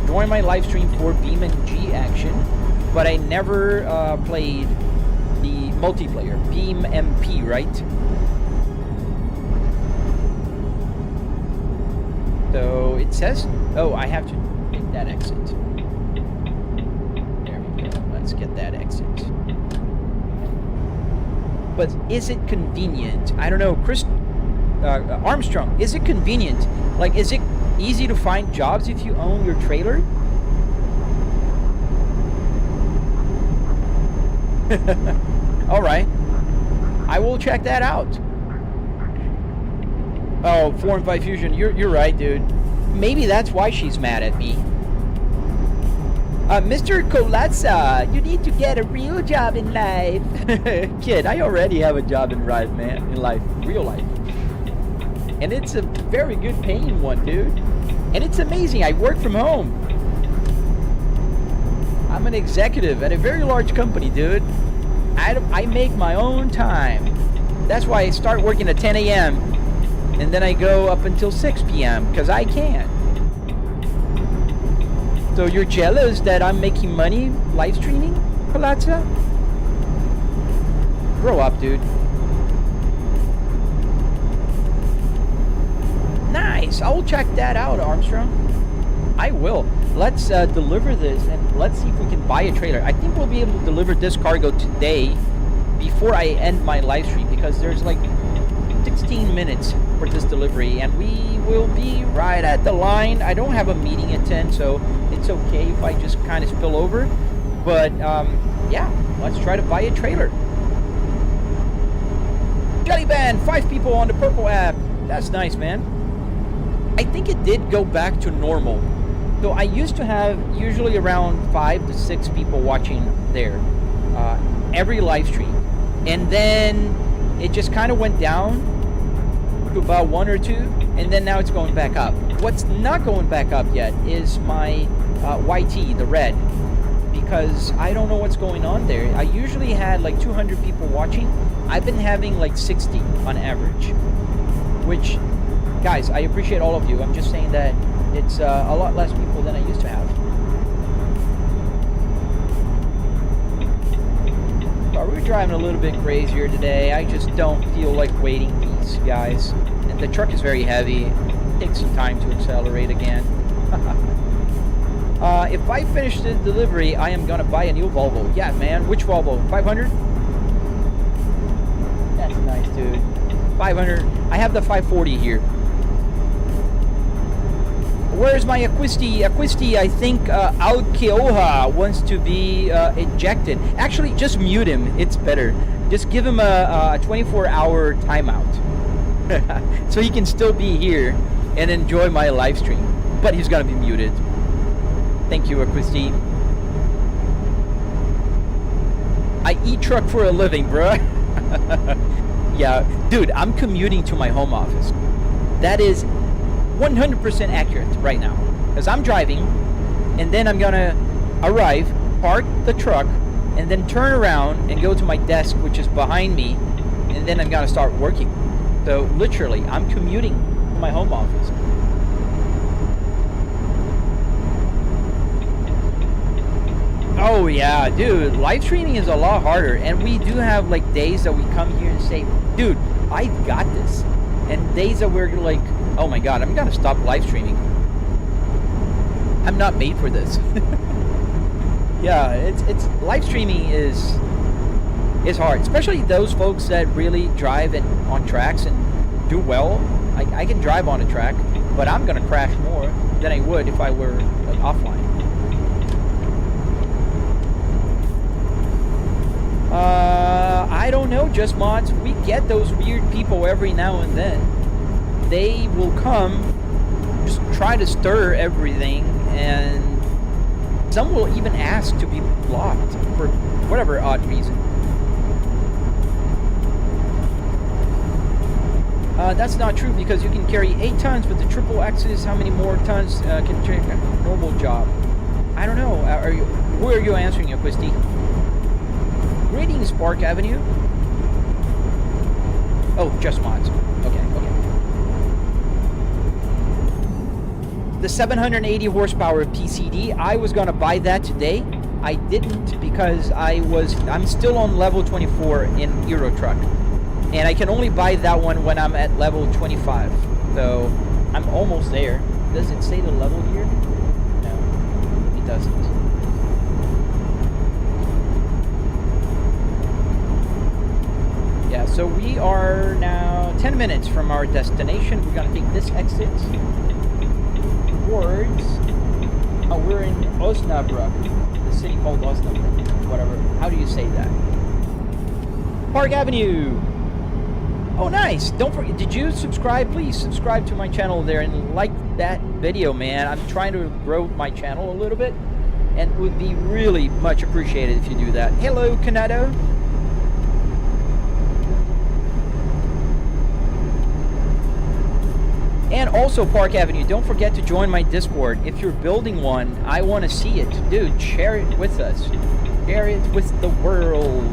join my live stream for BeamNG action, but I never played the multiplayer. BeamMP, right? So it says. Oh, I have to make that exit. Let's get that exit. But is it convenient? I don't know, Chris Armstrong. Is it convenient? Like, is it easy to find jobs if you own your trailer? All right, I will check that out. Oh, 4 and 5 Fusion. You're right, dude. Maybe that's why she's mad at me. Mr. Colatza, you need to get a real job in life. Kid, I already have a job in life, man. In life, real life. And it's a very good paying one, dude. And it's amazing. I work from home. I'm an executive at a very large company, dude. I make my own time. That's why I start working at 10 a.m. and then I go up until 6 p.m. because I can. So you're jealous that I'm making money live streaming, Palazza? Grow up, dude. Nice. I'll check that out, Armstrong. I will. Let's deliver this and let's see if we can buy a trailer. I think we'll be able to deliver this cargo today before I end my live stream because there's like 16 minutes for this delivery and we will be right at the line. I don't have a meeting at 10, so it's okay if I just kind of spill over. But yeah, let's try to buy a trailer. Jelly Band, 5 people on the purple app. That's nice, man. I think it did go back to normal. So I used to have usually around 5 to 6 people watching there every live stream. And then it just kind of went down to about 1 or 2, and then now it's going back up. What's not going back up yet is my YT, the red, because I don't know what's going on there. I usually had like 200 people watching. I've been having like 60 on average, which, guys, I appreciate all of you. I'm just saying that it's a lot less people than I used to have. But we're driving a little bit crazier today. I just don't feel like waiting these guys. And the truck is very heavy. It takes some time to accelerate again. If I finish the delivery, I am gonna buy a new Volvo. Yeah, man. Which Volvo? 500? That's nice, dude. 500. I have the 540 here. Where's my Acquisti? Acquisti, I think Alkeoha wants to be ejected. Actually, just mute him. It's better. Just give him a 24-hour timeout. So he can still be here and enjoy my live stream. But he's gonna be muted. Thank you, Acquisti. I eat truck for a living, bruh. Yeah, dude, I'm commuting to my home office. That is 100% accurate right now. Because I'm driving, and then I'm gonna arrive, park the truck, and then turn around and go to my desk, which is behind me, and then I'm gonna start working. So literally, I'm commuting to my home office. Oh yeah, dude, live streaming is a lot harder, and we do have like days that we come here and say, dude, I got this, and days that we're like, oh my god, I'm gonna stop live streaming. I'm not made for this. Yeah, it's live streaming is hard, especially those folks that really drive and on tracks and do well. I can drive on a track, but I'm gonna crash more than I would if I were like offline. I don't know, Just Mods. We get those weird people every now and then. They will come, just try to stir everything, and some will even ask to be blocked for whatever odd reason. That's not true, because you can carry 8 tons with the triple X's. How many more tons can take a normal job? I don't know. Who are you answering, Christy? Greetings, Park Avenue. Oh, Just Mods. Okay. The 780 horsepower PCD, I was gonna buy that today. I didn't because I'm still on level 24 in Euro Truck, and I can only buy that one when I'm at level 25. So I'm almost there. Does it say the level here? No, it doesn't. Yeah, so we are now 10 minutes from our destination. We're gonna take this exit towards, we're in Osnabrück, the city called Osnabrück, whatever. How do you say that? Park Avenue. Oh, nice. Don't forget, did you subscribe? Please subscribe to my channel there and like that video, man. I'm trying to grow my channel a little bit, and it would be really much appreciated if you do that. Hello, Canado. And also, Park Avenue, don't forget to join my Discord. If you're building one, I want to see it. Dude, share it with us. Share it with the world.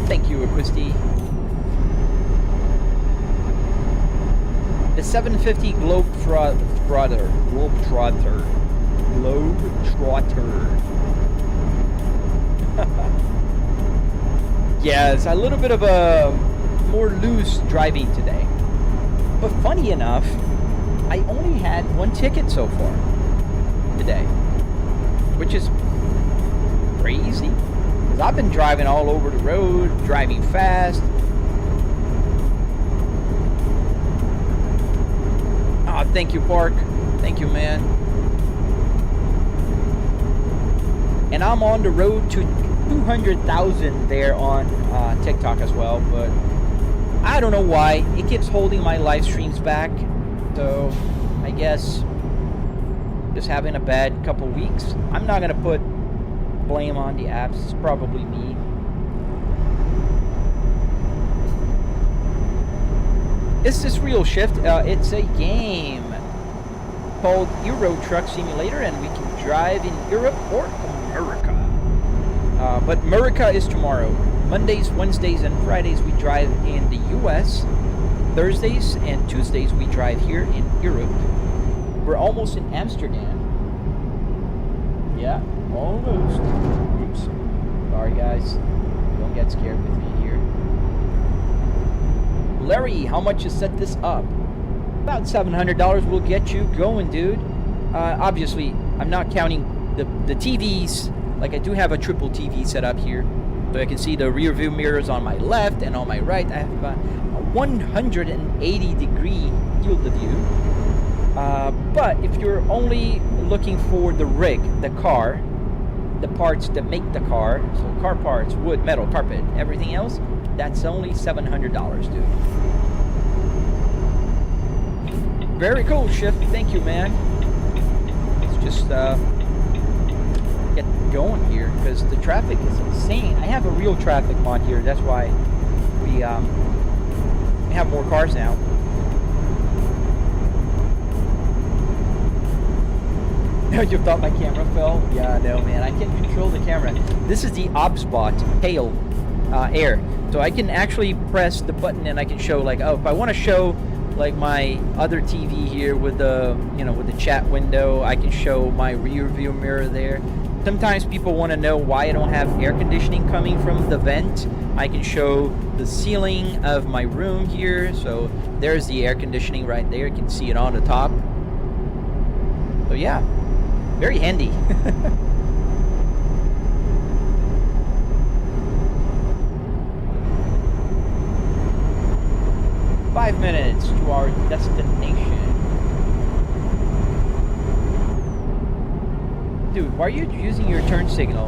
Thank you, Christy. The 750 Globetrotter. Yeah, it's a little bit of a more loose driving today. But funny enough, I only had 1 ticket so far today, which is crazy. Because I've been driving all over the road, driving fast. Ah, thank you, Park. Thank you, man. And I'm on the road to 200,000 there on TikTok as well, but I don't know why it keeps holding my live streams back. So I guess just having a bad couple weeks. I'm not gonna put blame on the apps. It's probably me. Is this real shift? It's a game called Euro Truck Simulator, and we can drive in Europe or America. But America is tomorrow. Mondays, Wednesdays, and Fridays we drive in the US. Thursdays and Tuesdays we drive here in Europe. We're almost in Amsterdam. Yeah, almost. Oops. Sorry guys. Don't get scared with me here. Larry, how much to set this up? About $700 will get you going, dude. Obviously, I'm not counting the TVs. Like, I do have a triple TV set up here. So I can see the rear view mirrors on my left and on my right. I have a 180 degree field of view. But if you're only looking for the rig, the car, the parts that make the car, so car parts, wood, metal, carpet, everything else, that's only $700, dude. Very cool, Shift. Thank you, man. Let's just get going here because the traffic is insane. I have a real traffic mod here. That's why we have more cars now. You thought my camera fell? Yeah, no, man. I can't control the camera. This is the OBSBot Hail Air. So I can actually press the button and I can show, like, oh, if I want to show like my other TV here with the, you know, with the chat window, I can show my rear view mirror there. Sometimes people want to know why I don't have air conditioning coming from the vent. I can show the ceiling of my room here. So there's the air conditioning right there. You can see it on the top. So yeah, very handy. 5 minutes to our destination. Dude, why are you using your turn signal?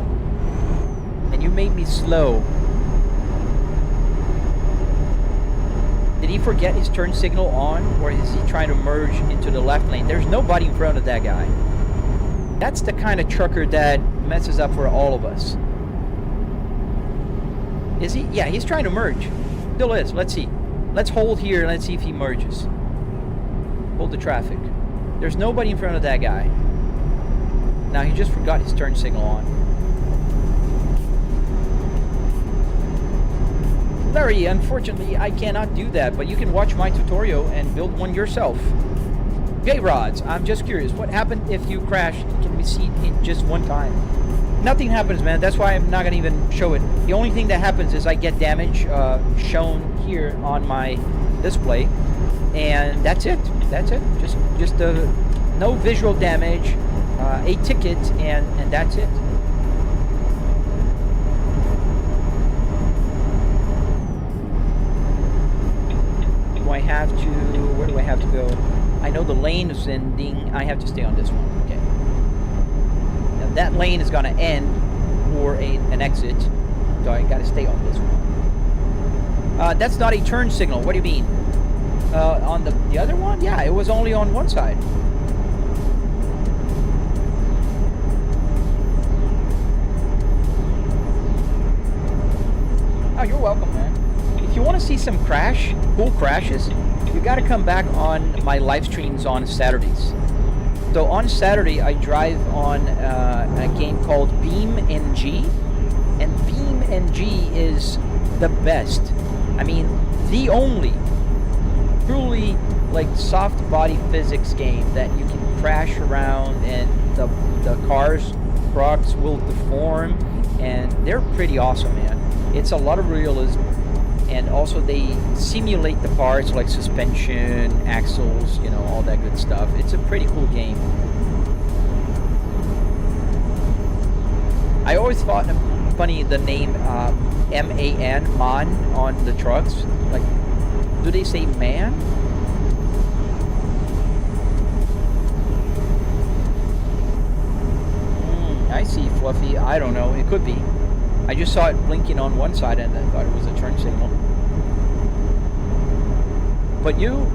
And you made me slow. Did he forget his turn signal on? Or is he trying to merge into the left lane? There's nobody in front of that guy. That's the kind of trucker that messes up for all of us. Is he? Yeah, he's trying to merge. Still is. Let's see. Let's hold here and let's see if he merges. Hold the traffic. There's nobody in front of that guy. Now he just forgot his turn signal on. Larry, unfortunately I cannot do that, but you can watch my tutorial and build one yourself. J-Rods, I'm just curious, what happened if you crash? Can we see it in just one time? Nothing happens, man. That's why I'm not gonna even show it. The only thing that happens is I get damage shown here on my display, and that's it. That's it. Just no visual damage, a ticket, and that's it. Do I have to? Where do I have to go? I know the lane is ending. I have to stay on this one. Okay. Now that lane is gonna end for an exit, so I gotta stay on this one. That's not a turn signal. What do you mean? On the other one? Yeah, it was only on one side. Oh, you're welcome, man. If you want to see some cool crashes, you got to come back on my live streams on Saturdays. So on Saturday, I drive on a game called BeamNG, and BeamNG is the best. I mean, the only truly like soft body physics game that you can crash around and the cars, trucks will deform, and they're pretty awesome, man. It's a lot of realism, and also they simulate the parts like suspension, axles, you know, all that good stuff. It's a pretty cool game. I always thought funny the name MAN, MAN, on the trucks. Like, do they say man? I see, Fluffy. I don't know. It could be. I just saw it blinking on one side and I thought it was a turn signal. But you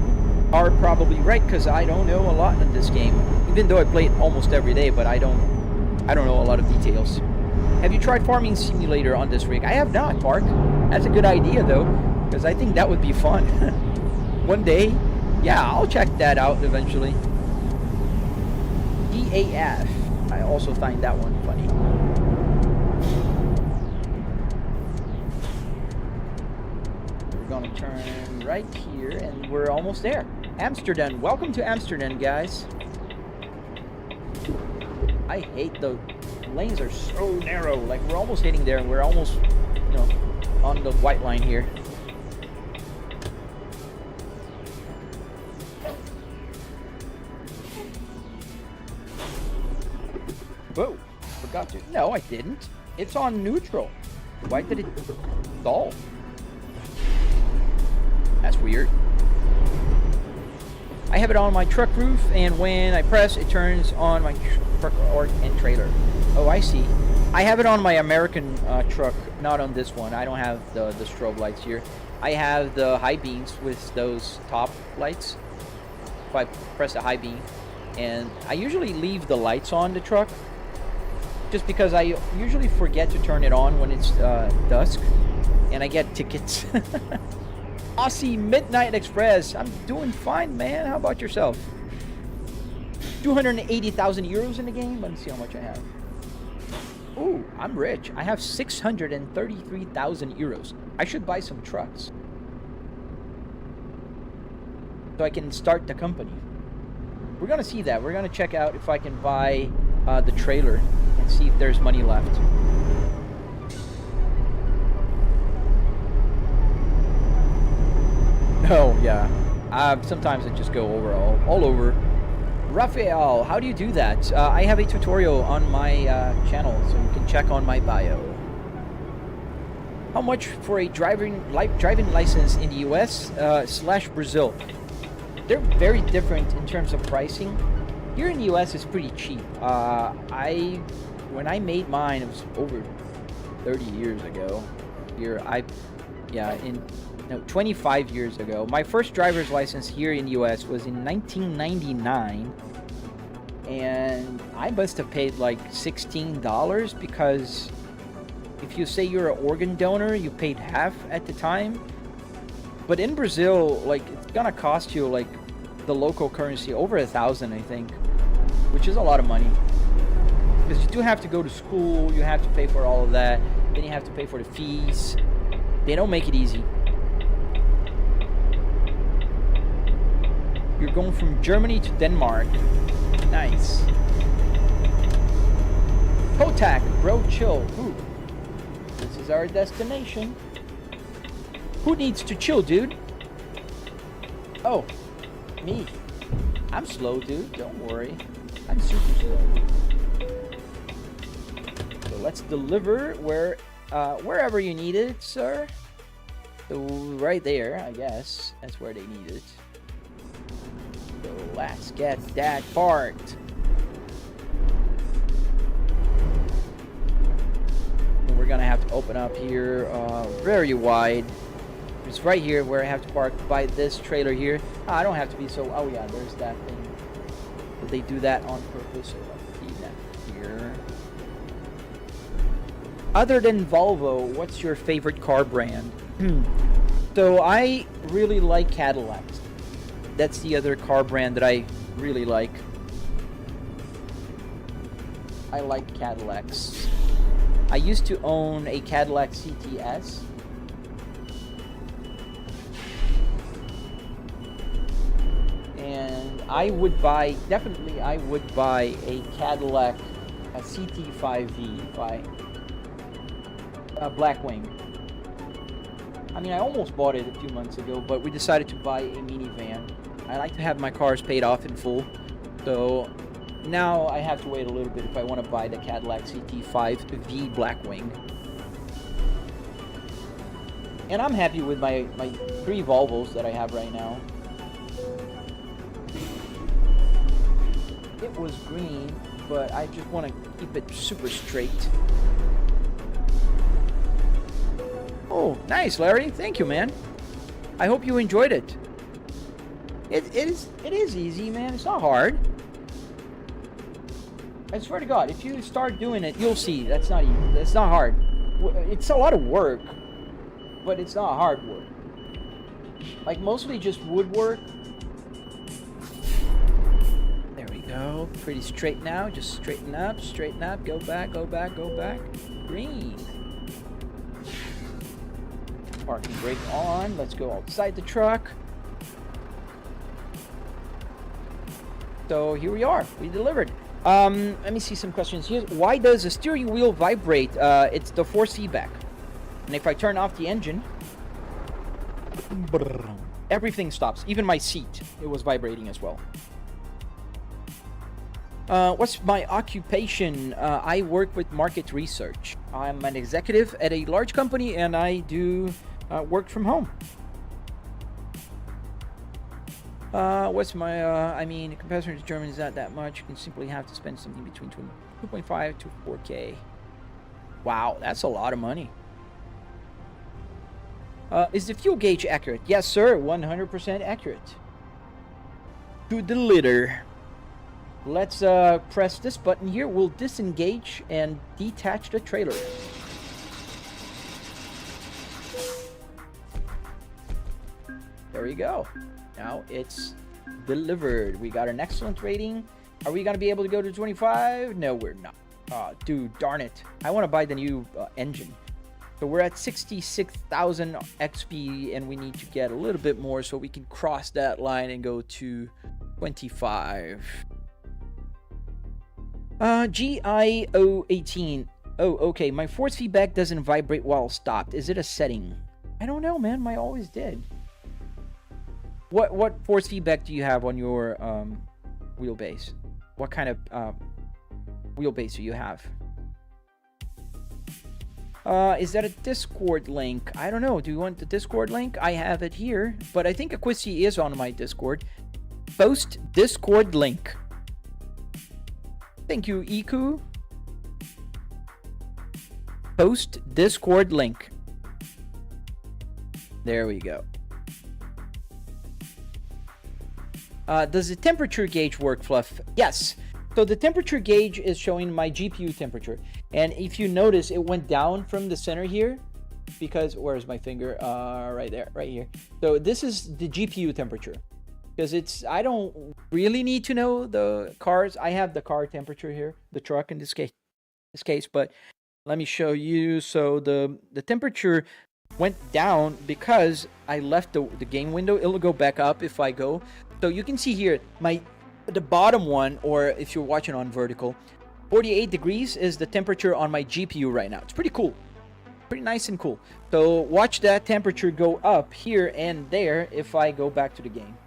are probably right, because I don't know a lot in this game. Even though I play it almost every day, but I don't know a lot of details. Have you tried farming simulator on this rig? I have not, Mark. That's a good idea though, because I think that would be fun. One day? Yeah, I'll check that out eventually. EAF. I also find that one funny. We're gonna turn right here and we're almost there. Amsterdam. Welcome to Amsterdam, guys. I hate the lanes are so narrow. Like, we're almost hitting there and we're almost, you know, on the white line here. Whoa, forgot to. No, I didn't. It's on neutral. Why did it stall? That's weird. I have it on my truck roof, and when I press, it turns on my truck and trailer. Oh, I see. I have it on my American truck, not on this one. I don't have the strobe lights here. I have the high beams with those top lights. If I press a high beam, and I usually leave the lights on the truck, just because I usually forget to turn it on when it's dusk, and I get tickets. Aussie Midnight Express. I'm doing fine, man. How about yourself? 280,000 euros in the game. Let me see how much I have. Ooh, I'm rich. I have 633,000 euros. I should buy some trucks so I can start the company. We're gonna see that. We're gonna check out if I can buy the trailer and see if there's money left. Oh, yeah. Sometimes I just go over all over. Raphael, how do you do that? I have a tutorial on my channel, so you can check on my bio. How much for a driving license in the US / Brazil? They're very different in terms of pricing. Here in the US, it's pretty cheap. When I made mine, it was over 30 years ago. 25 years ago. My first driver's license here in the US was in 1999, and I must have paid like $16 because if you say you're an organ donor, you paid half at the time. But in Brazil, like, it's gonna cost you like the local currency over 1,000, I think, which is a lot of money. Because you do have to go to school, you have to pay for all of that, then you have to pay for the fees. They don't make it easy. You're going from Germany to Denmark. Nice. Kotak, bro, chill. Ooh. This is our destination. Who needs to chill, dude? Oh, me. I'm slow, dude. Don't worry. I'm super slow. So let's deliver wherever you need it, sir. So right there, I guess. That's where they need it. So let's get that parked. And we're gonna have to open up here very wide. It's right here where I have to park by this trailer here. I don't have to be so... Oh yeah, there's that thing. But they do that on purpose. So let's see that here. Other than Volvo, what's your favorite car brand? So I really like Cadillacs. That's the other car brand that I really like. I like Cadillacs. I used to own a Cadillac CTS. And I would buy, definitely I would buy a Cadillac CT5V by Blackwing. I mean, I almost bought it a few months ago, but we decided to buy a minivan. I like to have my cars paid off in full, so now I have to wait a little bit if I want to buy the Cadillac CT5V Blackwing. And I'm happy with my 3 Volvos that I have right now. It was green, but I just want to keep it super straight. Oh, nice, Larry. Thank you, man. I hope you enjoyed it. It is easy, man. It's not hard. I swear to God, if you start doing it, you'll see. That's not easy. It's not hard. It's a lot of work, but it's not hard work. Like mostly just woodwork. There we go. Pretty straight now. Just straighten up, go back, go back, go back. Green. Parking brake on. Let's go outside the truck. So here we are. We delivered. Let me see some questions here. Why does the steering wheel vibrate? It's the force feedback. And if I turn off the engine, everything stops. Even my seat, it was vibrating as well. What's my occupation? I work with market research. I'm an executive at a large company, and I do work from home. What's my, I mean, in comparison to German is not that much. You can simply have to spend something between 2.5 to 4K. Wow, that's a lot of money. Is the fuel gauge accurate? Yes, sir, 100% accurate. To the liter. Let's press this button here. We'll disengage and detach the trailer. There we go. Now it's delivered. We got an excellent rating. Are we going to be able to go to 25? No, we're not. Dude, darn it. I want to buy the new engine. So we're at 66,000 XP, and we need to get a little bit more so we can cross that line and go to 25. GIO18. Oh, okay. My force feedback doesn't vibrate while stopped. Is it a setting? I don't know, man. Mine always did. What force feedback do you have on your wheelbase? What kind of wheelbase do you have? Is that a Discord link? I don't know. Do you want the Discord link? I have it here, but I think Aquisti is on my Discord. Post Discord link. Thank you, Iku. Post Discord link. There we go. Does the temperature gauge work, Fluff? Yes. So the temperature gauge is showing my GPU temperature. And if you notice, it went down from the center here. Because, where's my finger? Right there, right here. So this is the GPU temperature. Because I don't really need to know the cars. I have the car temperature here. The truck in this case. But let me show you. So the temperature went down because I left the game window. It'll go back up if I go. So you can see here, the bottom one, or if you're watching on vertical, 48 degrees is the temperature on my GPU right now. It's pretty cool. Pretty nice and cool. So watch that temperature go up here and there if I go back to the game.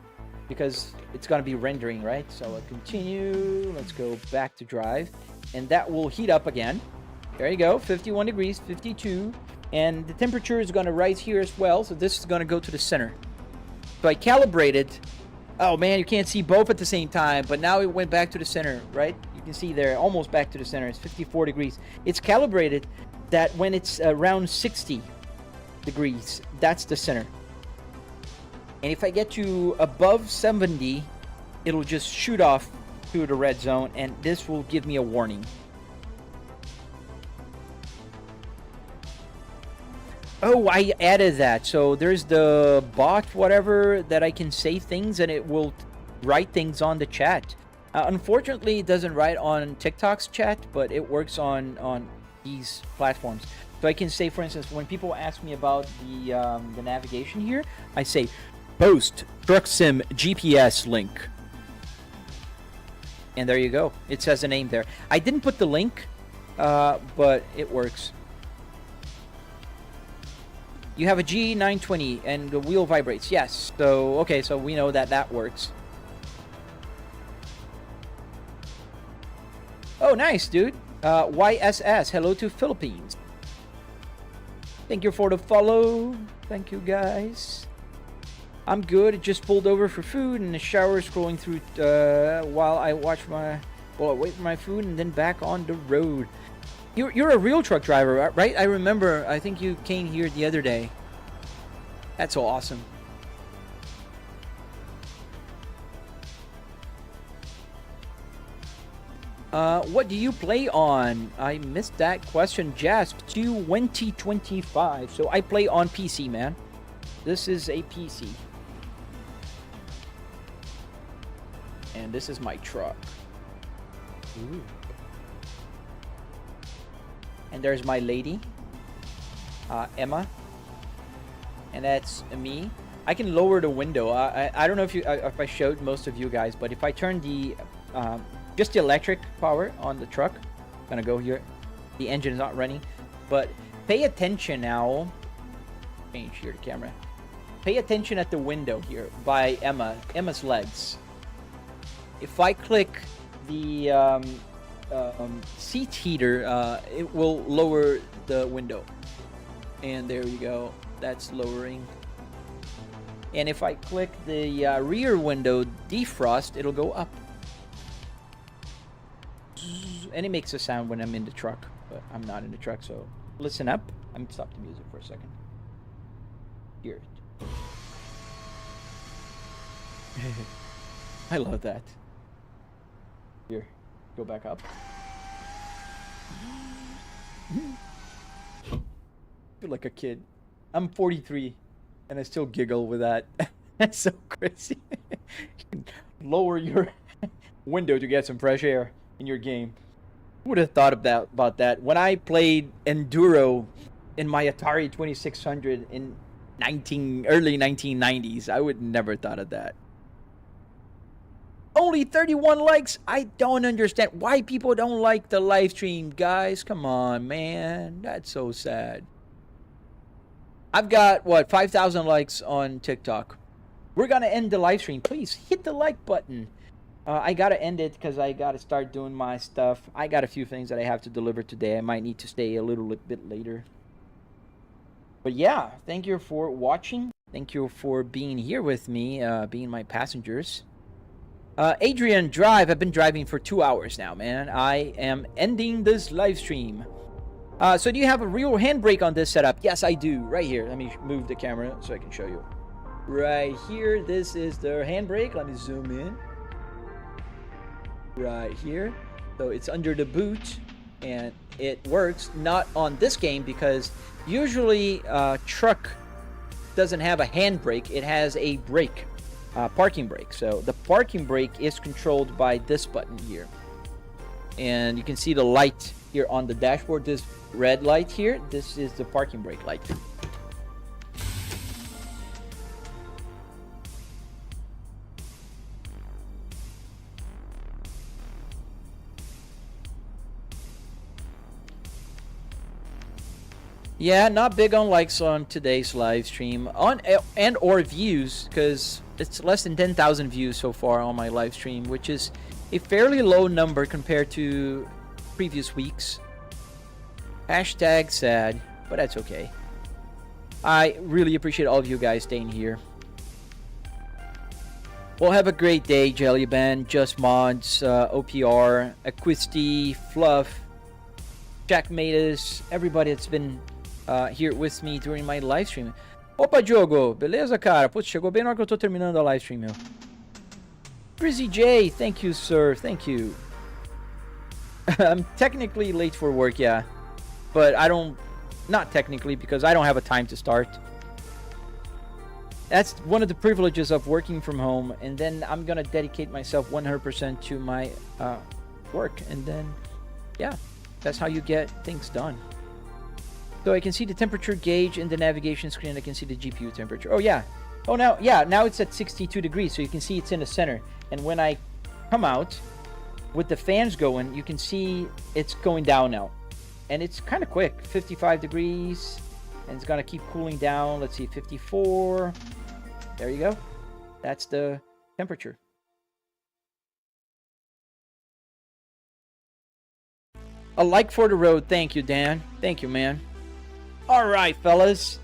Because it's going to be rendering, right? So I'll continue. Let's go back to drive. And that will heat up again. There you go. 51 degrees, 52. And the temperature is going to rise here as well. So this is going to go to the center. So I calibrated. Oh man, you can't see both at the same time, but now it went back to the center, right? You can see there, almost back to the center. It's 54 degrees. It's calibrated that when it's around 60 degrees, that's the center. And if I get to above 70, it'll just shoot off to the red zone, and this will give me a warning. Oh, I added that. So there's the bot, whatever, that I can say things and it will write things on the chat. Unfortunately, it doesn't write on TikTok's chat, but it works on these platforms. So I can say, for instance, when people ask me about the navigation here, I say, post Truck Sim GPS link. And there you go. It says the name there. I didn't put the link, but it works. You have a G920 and the wheel vibrates. Yes. So, okay, so we know that that works. Oh, nice, dude. YSS, hello to Philippines. Thank you for the follow. Thank you, guys. I'm good. Just pulled over for food and the shower, scrolling through while I wait for my food and then back on the road. You're a real truck driver, right? I remember, I think you came here the other day. That's so awesome. What do you play on? I missed that question, Jasp. 2025. So I play on PC, man. This is a PC. And this is my truck. Ooh. And there's my lady, Emma. And that's me. I can lower the window. I don't know if I showed most of you guys, but if I turn the just the electric power on the truck, I'm gonna go here. The engine is not running, but pay attention now. Change here the camera. Pay attention at the window here by Emma's legs. If I click the seat heater, it will lower the window. And there you go. That's lowering. And if I click the rear window defrost, it'll go up. And it makes a sound when I'm in the truck, but I'm not in the truck, so listen up. I'm gonna stop the music for a second. Hear it. I love that. Here, go back up. I feel like a kid. I'm 43 and I still giggle with that. That's so crazy. You can lower your window to get some fresh air in your game. Who would have thought about that? When I played Enduro in my Atari 2600 in early 1990s, I would never thought of that. Only 31 likes. I don't understand why people don't like the live stream, guys. Come on, man. That's so sad. I've got, what, 5,000 likes on TikTok. We're going to end the live stream. Please hit the like button. I got to end it because I got to start doing my stuff. I got a few things that I have to deliver today. I might need to stay a little bit later. But yeah, thank you for watching. Thank you for being here with me, being my passengers. Adrian, drive. I've been driving for 2 hours now, man. I am ending this live stream. So do you have a real handbrake on this setup? Yes, I do. Right here. Let me move the camera so I can show you. Right here. This is the handbrake. Let me zoom in. Right here. So it's under the boot. And it works. Not on this game because usually truck doesn't have a handbrake. It has a brake. Parking brake. So the parking brake is controlled by this button here. And you can see the light here on the dashboard. This red light here, this is the parking brake light. Yeah, not big on likes on today's live stream and or views, because it's less than 10,000 views so far on my live stream, which is a fairly low number compared to previous weeks. Hashtag sad, but that's okay. I really appreciate all of you guys staying here. Well, have a great day, Jellyban, Just Mods, OPR, Aquisti, Fluff, Jack Matus, everybody that's been here with me during my live stream. Opa, Diogo, beleza, cara? Putz, chegou bem na hora que eu tô terminando a live stream, meu. Brizzy J, thank you, sir, thank you. I'm technically late for work, yeah. But I don't, not technically, because I don't have a time to start. That's one of the privileges of working from home, and then I'm gonna dedicate myself 100% to my work, and then, yeah, that's how you get things done. So I can see the temperature gauge in the navigation screen. I can see the GPU temperature. Oh yeah. Oh now, yeah. Now it's at 62 degrees, so you can see it's in the center. And when I come out with the fans going, you can see it's going down now, and it's kind of quick. 55 degrees, and it's gonna keep cooling down. Let's see, 54. There you go. That's the temperature. A like for the road. Thank you, Dan. Thank you, man. All right, fellas.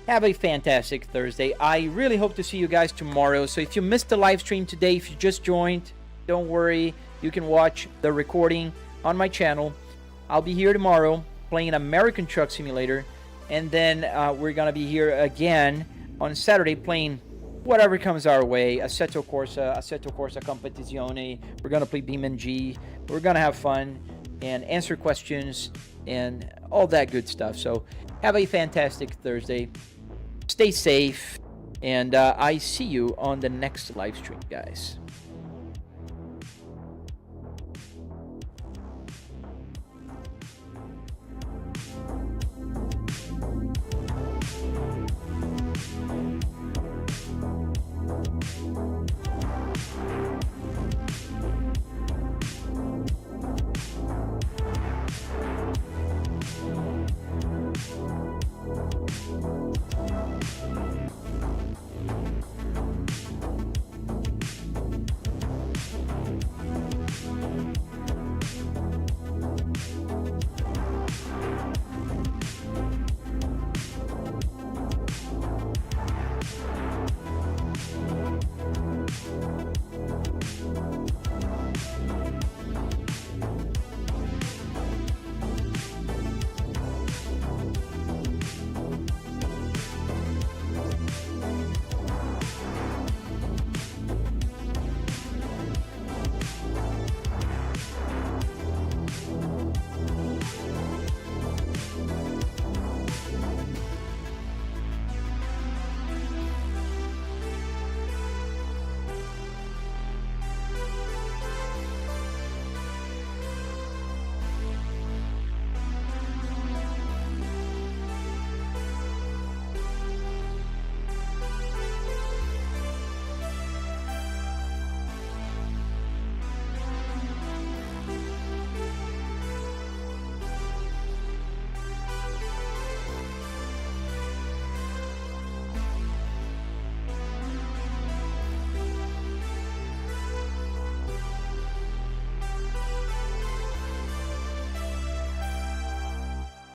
Have a fantastic Thursday. I really hope to see you guys tomorrow. So if you missed the live stream today, if you just joined, don't worry. You can watch the recording on my channel. I'll be here tomorrow playing American Truck Simulator. And then we're going to be here again on Saturday playing whatever comes our way. Assetto Corsa Competizione. We're going to play BeamNG. We're going to have fun and answer questions and all that good stuff. So have a fantastic Thursday. Stay safe. And I see you on the next live stream, guys. you.